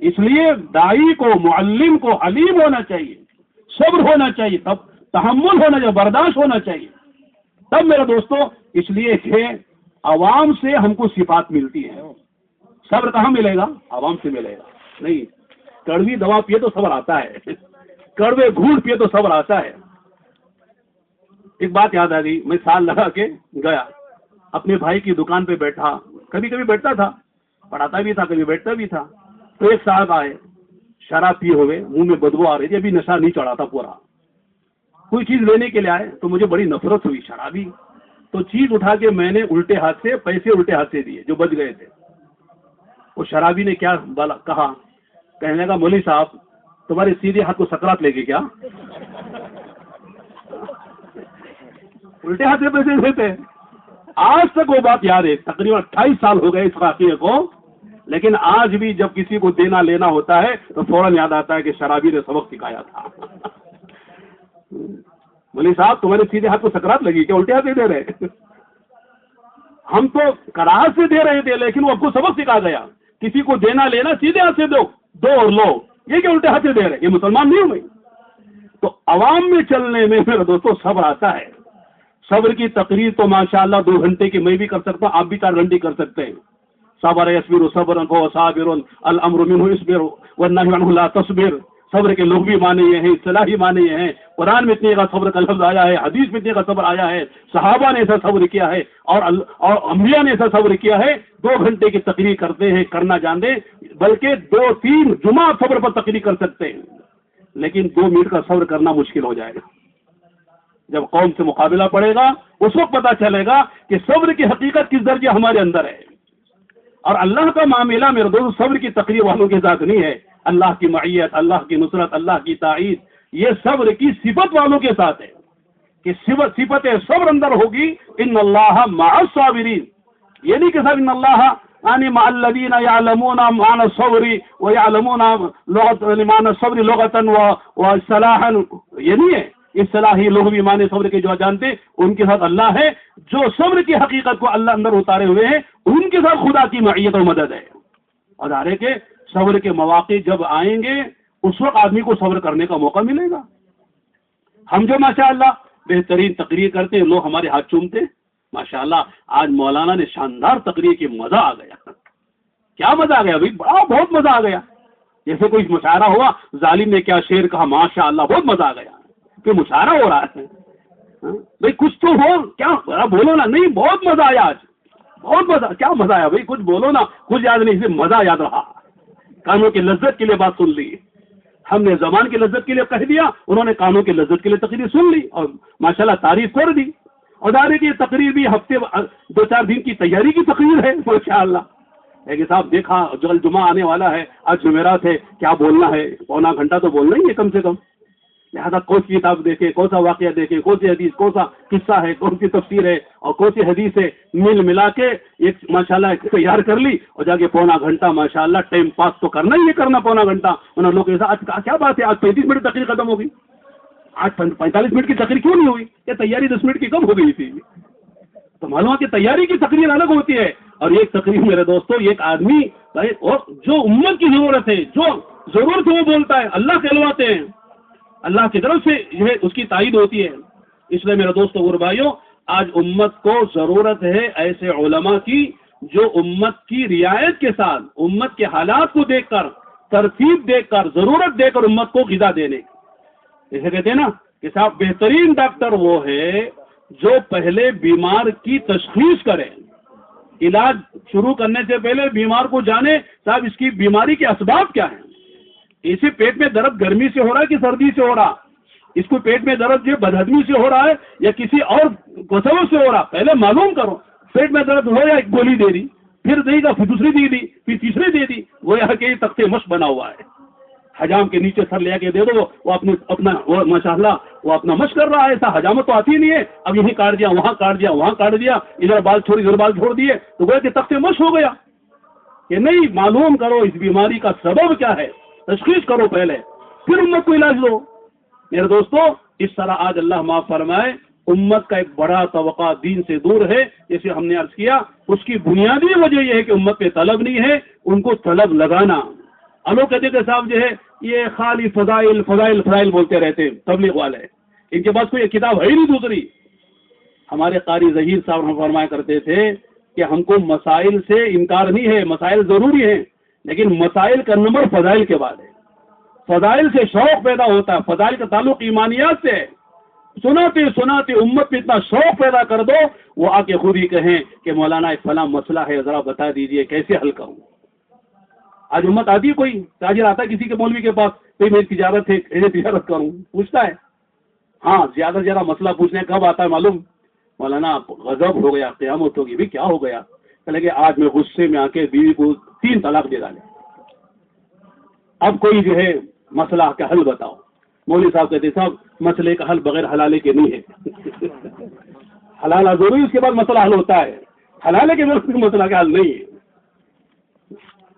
اس لیے داعی کو، معلم کو حلیم ہونا چاہیے، صبر ہونا چاہیے، تب تحمل ہونا چاہیے، برداشت ہونا چاہیے. تب میرے دوستو، اس لیے کہ عوام سے ہم کو صفات ملتی ہیں. صبر کہاں ملے گا؟ عوام سے ملے گا نہیں. کڑوی دوا پیے تو صبر آتا ہے، کڑوے گھونٹ پیے تو صبر آتا ہے. ایک بات یاد آ گئی، میں سال لگا کے گیا اپنے بھائی کی دکان پہ بیٹھا، کبھی کبھی بیٹھتا تھا، پڑھاتا بھی تھا، کبھی بیٹھتا بھی تھا. تو ایک صاحب آئے، شراب پیے ہوئے، منہ میں بدبو آ رہی تھی، ابھی نشہ نہیں چڑھا تھا پورا. کوئی چیز لینے کے لیے آئے تو مجھے بڑی نفرت ہوئی، شرابی. تو چیز اٹھا کے میں نے الٹے ہاتھ سے، پیسے الٹے ہاتھ سے دیے جو بچ گئے تھے. وہ شرابی نے کیا کہا، کہنے لگا مولوی صاحب تمہارے سیدھے ہاتھ کو سکرات لے گی کیا؟ الٹے ہاتھ سے پیسے دیتے. آج تک وہ بات یاد ہے، تقریباً 28 سال ہو گئے اس واقعے کو، لیکن آج بھی جب کسی کو دینا لینا ہوتا ہے تو فوراً یاد آتا ہے کہ شرابی نے سبق سکھایا تھا. مولوی صاحب تمہارے سیدھے ہاتھ کو سکرات لگی کیا؟ الٹے ہاتھ سے دے رہے. ہم تو کراہت سے دے رہے تھے، لیکن وہ آپ کو سبق سکھا گیا. کسی کو دینا لینا سیدھے ہاتھ سے دو اور لو، یہ کہ الٹے ہاتھ سے دے رہے، یہ مسلمان نہیں ہوئے. تو عوام میں چلنے میں میرے دوستوں صبر آتا ہے. صبر کی تقریر تو ماشاءاللہ 2 گھنٹے کی میں بھی کر سکتا ہوں، آپ بھی 4 گھنٹے کر سکتے ہیں. صبر یصبر صبرا فهو صابر الامر منه اصبر والنهي عنه لا تصبر. صبر کے لوگ بھی مانے یہ ہیں، اصطلاحی مانے یہ ہیں. قرآن میں اتنے کا صبر کا لفظ آیا ہے، حدیث میں اتنے کا صبر آیا ہے، صحابہ نے ایسا صبر کیا ہے اور انبیاء نے ایسا صبر کیا ہے. 2 گھنٹے کی تقریر کرتے ہیں، کرنا جانتے، بلکہ 2-3 جمعہ صبر پر تقریر کر سکتے ہیں، لیکن 2 منٹ کا صبر کرنا مشکل ہو جائے گا. جب قوم سے مقابلہ پڑے گا اس وقت پتہ چلے گا کہ صبر کی حقیقت کس درجے ہمارے اندر ہے. اور اللہ کا معاملہ میرے دوست صبر کی تقریر والوں کے ساتھ نہیں ہے. اللہ کی معیت، اللہ کی نصرت، اللہ کی تائید یہ صبر کی صفت والوں کے ساتھ ہے کہ صفت صبر اندر ہوگی. ان اللہ مع الصابرین، یہ نہیں کہ صاحب ان اللہ یعنی مع الذین یعلمون معنی الصبر ویعلمون معنی الصبر لغتا واصطلاحا، یہ نہیں ہے. اصطلاحی لوگ بھی معنی صبر کے جو جانتے ان کے ساتھ اللہ ہے. جو صبر کی حقیقت کو اللہ اندر اتارے ہوئے ہیں ان کے ساتھ خدا کی معیت اور مدد ہے. اور ظاہر کہ صبر کے مواقع جب آئیں گے اس وقت آدمی کو صبر کرنے کا موقع ملے گا. ہم جو ماشاءاللہ بہترین تقریر کرتے ہیں، لوگ ہمارے ہاتھ چومتے ہیں. ماشاءاللہ آج مولانا نے شاندار تقریر کی، مزہ آ گیا. کیا مزہ آ گیا بھائی؟ بہت مزہ آ گیا. جیسے کوئی مشاعرہ ہوا، ظالم نے کیا شعر کہا، ماشاءاللہ بہت مزہ آ گیا. کہ مشاعرہ ہو رہا ہے بھائی، کچھ تو ہو، کیا بولو نا. نہیں بہت مزہ آیا آج، بہت مزہ. کیا مزہ آیا بھائی؟ کچھ بولو نا. کچھ یاد نہیں، اسے مزہ یاد رہا. کانوں کی لذت کے لیے بات سن لی، ہم نے زبان کی لذت کے لیے کہہ دیا، انہوں نے کانوں کی لذت کے لیے تقریر سن لی اور ماشاءاللہ تعریف کر دی. اور دارے کی تقریر بھی ہفتے 2-4 دن کی تیاری کی تقریر ہے ماشاءاللہ. کہ صاحب دیکھا جلد جمعہ آنے والا ہے، آج جمعرات ہے، کیا بولنا ہے، 1.25 گھنٹہ تو بولنا ہی ہے کم سے کم. لہٰذا کون سی کتاب دیکھے، کون سا واقعہ دیکھے، کون سی حدیث، کون سا قصہ ہے، کون سی تفسیر ہے اور کون سی حدیث ہے، ملا کے ایک ماشاءاللہ تیار کر لی اور جا کے 1.25 گھنٹہ ماشاءاللہ ٹائم پاس تو کرنا ہی ہے، کرنا 1.25 گھنٹہ. انہوں لوگ ایسا آج کیا بات ہے، آج 35 منٹ تقریر ختم ہو گئی، آج 45 منٹ کی تقریر کیوں نہیں ہوئی؟ یہ تیاری 10 منٹ کی کم ہو گئی تھی. تو معلوم ہے کہ تیاری کی تقریر الگ ہوتی ہے اور ایک تقریر میرے دوستوں ایک آدمی اور جو امت کی ضرورت ہے، جو ضرورت ہے وہ بولتا ہے. اللہ کہلواتے ہیں اللہ کی طرف سے جو ہے اس کی تائید ہوتی ہے. اس لیے میرے دوستو اور بھائیوں، آج امت کو ضرورت ہے ایسے علماء کی جو امت کی رعایت کے ساتھ امت کے حالات کو دیکھ کر، ترتیب دیکھ کر، ضرورت دے کر امت کو غذا دینے. جیسے کہتے ہیں نا کہ صاحب بہترین ڈاکٹر وہ ہے جو پہلے بیمار کی تشخیص کرے، علاج شروع کرنے سے پہلے بیمار کو جانے صاحب اس کی بیماری کے اسباب کیا ہیں. اسے پیٹ میں درد گرمی سے ہو رہا ہے کہ سردی سے ہو رہا، اس کو پیٹ میں درد جو بدہضمی سے ہو رہا ہے یا کسی اور سبب سے ہو رہا، پہلے معلوم کرو. پیٹ میں درد ہو یا ایک گولی دے دی، پھر دے گا، پھر دوسری دے دی، پھر تیسری دے دی. وہ یہاں کے تختے مشق بنا ہوا ہے، حجام کے نیچے سر لے کے دے دو، وہ اپنا ماشاء اللہ وہ اپنا مشق کر رہا ہے. ایسا حجامت تو آتی نہیں ہے. اب یہیں کاٹ دیا، وہاں کاٹ دیا، وہاں کاٹ دیا، ادھر بال چھوڑ ادھر بال چھوڑ دیے، تو گویا کہ تختے مشق ہو گیا. کہ نہیں، معلوم کرو اس بیماری کا سبب کیا ہے، تشخیص کرو پہلے، پھر امت کو علاج دو. میرے دوستو، اس طرح آج اللہ معاف فرمائے امت کا ایک بڑا طبقہ دین سے دور ہے. جیسے ہم نے عرض کیا، اس کی بنیادی وجہ یہ ہے کہ امت پہ طلب نہیں ہے، ان کو طلب لگانا. لوگ کہتے کہ صاحب جو ہے یہ خالی فضائل فضائل فضائل بولتے رہتے تبلیغ والے، ان کے پاس کوئی کتاب ہے ہی نہیں دوسری. ہمارے قاری ظہیر صاحب ہم فرمایا کرتے تھے کہ ہم کو مسائل سے انکار نہیں ہے، مسائل ضروری ہیں، لیکن مسائل کا نمبر فضائل کے بعد ہے. فضائل سے شوق پیدا ہوتا ہے، فضائل کا تعلق ایمانیات سے ہے. سناتے سناتے امت پہ اتنا شوق پیدا کر دو، وہ آ کے خود ہی کہیں کہ مولانا ایک فلاں مسئلہ ہے، ذرا بتا دیجئے کیسے حل کروں. آج امت آتی ہے، کوئی تاجر آتا ہے کسی کے مولوی کے پاس، کوئی میری تجارت ہے، ایسے تجارت کروں، پوچھتا ہے. ہاں زیادہ سے زیادہ مسئلہ پوچھنے کب آتا ہے معلوم؟ مولانا غضب ہو گیا، قیامت ہوگی. بھی کیا ہو گیا؟ کہ آج میں غصے میں آ کے بیوی کو 3 طلاق دے ڈالے، اب کوئی جو ہے مسئلہ کا حل بتاؤ. مولوی صاحب کہتے صاحب مسئلے کا حل بغیر حلالے کے نہیں ہے. حلالہ ضروری، اس کے بعد مسئلہ حل ہوتا ہے، حلالے کے بغیر مسئلہ کا حل نہیں ہے.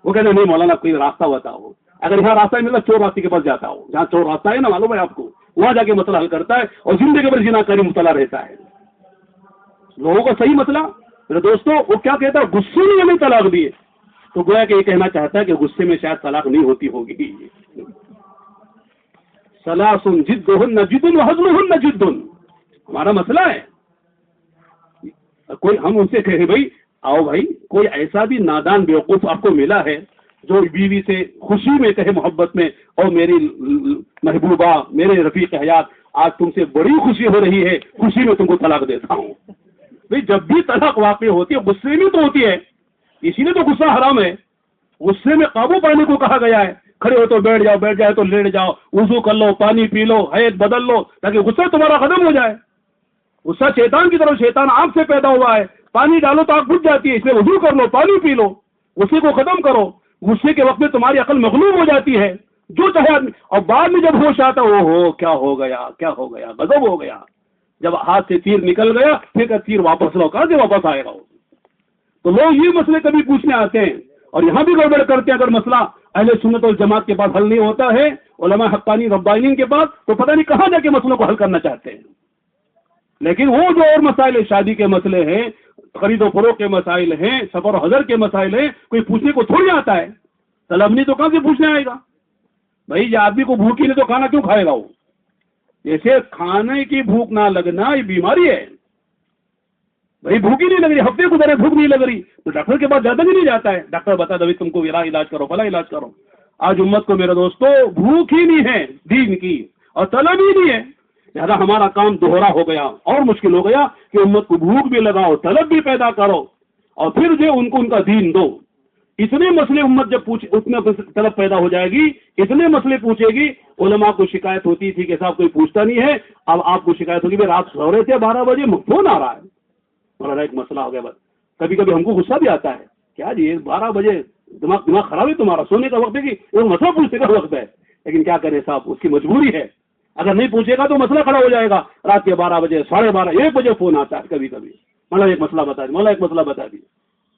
وہ کہتے نہیں مولانا کوئی راستہ بتاؤ. اگر یہاں راستہ نہیں ملا، چور راستے کے پاس جاتا ہو، جہاں چور راستہ ہے نا، معلوم ہے آپ کو، وہاں جا کے مسئلہ حل کرتا ہے، اور زندگی بھر زنا کاری مبتلا رہتا ہے. لوگوں کا صحیح مسئلہ میرے دوستو، وہ کیا کہتا ہے، غصے میں ہمیں طلاق دیے، تو گویا کہ یہ کہنا چاہتا ہے کہ غصے میں شاید طلاق نہیں ہوتی ہوگی. ثلاث جدہن جد وہزلہن جد، ہمارا مسئلہ ہے. کوئی ہم ان سے کہیں بھائی آؤ بھائی، کوئی ایسا بھی نادان بیوقوف آپ کو ملا ہے جو بیوی سے خوشی میں کہے، محبت میں، اور میری محبوبہ، میرے رفیق حیات، آج تم سے بڑی خوشی ہو رہی ہے، خوشی میں تم کو طلاق دیتا ہوں. بھائی جب بھی طلاق واقع ہوتی ہے غصے میں تو ہوتی ہے، اسی لیے تو غصہ حرام ہے. غصے میں قابو پانے کو کہا گیا ہے. کھڑے ہو تو بیٹھ جاؤ، بیٹھ جائے تو لیٹ جاؤ، وضو کر لو، پانی پی لو، حیض بدل لو، تاکہ غصہ تمہارا ختم ہو جائے. غصہ شیطان کی طرف، شیطان آگ سے پیدا ہوا ہے، پانی ڈالو تو آگ بجھ جاتی ہے، اس لیے وضو کر لو، پانی پی لو، غصے کو ختم کرو. غصے کے وقت میں تمہاری عقل مغلوب ہو جاتی ہے، جو چاہے آدمی، اور بعد میں جب ہوش آتا ہو کیا ہو گیا، کیا ہو گیا، غضب ہو گیا. جب ہاتھ سے تیر نکل گیا، پھر تیر واپس لو، کہاں سے واپس آئے گا. تو لوگ یہ مسئلے کبھی پوچھنے آتے ہیں، اور یہاں بھی گڑبڑ کرتے ہیں. اگر مسئلہ اہل سنت والجماعت کے پاس حل نہیں ہوتا ہے، علماء حقانی ربانیین کے پاس، تو پتہ نہیں کہاں جا کے مسئلوں کو حل کرنا چاہتے ہیں. لیکن وہ جو اور مسائل، شادی کے مسئلے ہیں، خرید و فروخت کے مسائل ہیں، سفر و حضر کے مسائل ہیں، کوئی پوچھنے کو تھوڑی آتا ہے. طلب نہیں تو کہاں سے پوچھنے آئے گا؟ بھائی یہ آدمی کو بھوک ہی نہیں تو کھانا کیوں کھائے گا وہ؟ جیسے کھانے کی بھوک نہ لگنا یہ بیماری ہے. بھائی بھوک ہی نہیں لگ رہی، ہفتے گزرے بھوک نہیں لگ رہی، تو ڈاکٹر کے پاس زیادہ بھی نہیں جاتا ہے. ڈاکٹر بتا دو تم کو علاج کرو، فلاں علاج کرو. آج امت کو میرے دوستو بھوک ہی نہیں ہے دین کی، اور طلب ہی نہیں ہے. لہٰذا ہمارا کام دوہرا ہو گیا اور مشکل ہو گیا کہ امت کو بھوک بھی لگاؤ، طلب بھی پیدا کرو، اور پھر جو ان کو ان کا دین دو. اتنے مسئلے امت جب اتنا طلب پیدا ہو جائے گی، اتنے مسئلے پوچھے گی. علماء کو شکایت ہوتی تھی کہ صاحب کوئی پوچھتا نہیں ہے، اب آپ کو شکایت ہوگی رات سو رہے تھے 12 بجے فون آ رہا ہے، مولانا ایک مسئلہ ہو گیا. بس کبھی کبھی ہم کو غصہ بھی آتا ہے، کیا جی 12 بجے دماغ خراب ہے تمہارا، سونے کا وقت ہے کہ ایک مسئلہ پوچھنے کا وقت ہے. لیکن کیا کریں صاحب، اس کی مجبوری ہے. اگر نہیں پوچھے گا تو مسئلہ کھڑا ہو جائے گا. رات کے 12 بجے 12:30 1 بجے فون آتا ہے کبھی کبھی، مولانا ایک مسئلہ بتا دیجیے، مولانا ایک مسئلہ بتا دیجیے.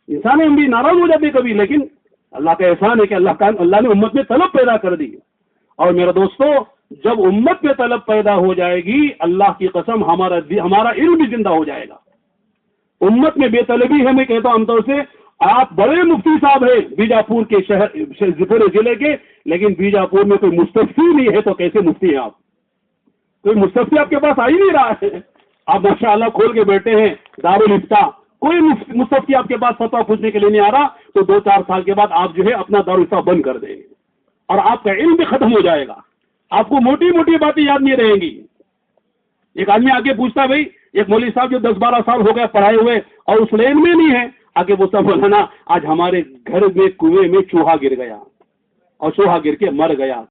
انسان ہم بھی ناراض ہو جاتے کبھی، لیکن اللہ کا احسان ہے کہ اللہ نے امت میں طلب پیدا کر دی. اور میرے دوستو جب امت میں طلب پیدا ہو جائے گی، اللہ کی قسم ہمارا علم بھی زندہ ہو جائے گا. امت میں بے طلبی ہے، میں کہتا ہوں عام طور سے آپ بڑے مفتی صاحب ہیں بیجاپور کے شہر پورے ضلع کے، لیکن بیجاپور میں کوئی مستفتی نہیں ہے تو کیسے مفتی ہیں آپ؟ کوئی مستفتی آپ کے پاس آ ہی نہیں رہا ہے. آپ ماشاءاللہ کھول کے بیٹھے ہیں دارالفتہ، کوئی مستفتی آپ کے پاس فتویٰ پوچھنے کے لیے نہیں آ رہا، تو 2-4 سال کے بعد آپ جو ہے اپنا دارالفتہ بند کر دیں گے اور آپ کا علم بھی ختم ہو جائے گا. آپ کو موٹی موٹی باتیں یاد نہیں رہیں گی. ایک آدمی آگے پوچھتا بھائی، ایک مولوی صاحب جو 10-12 سال ہو گئے پڑھائے ہوئے اور اس لین میں نہیں ہے، آگے پوچھتا مولانا آج ہمارے گھر میں کنویں میں چوہا گر گیا اور چوہا گر کے مر گیا.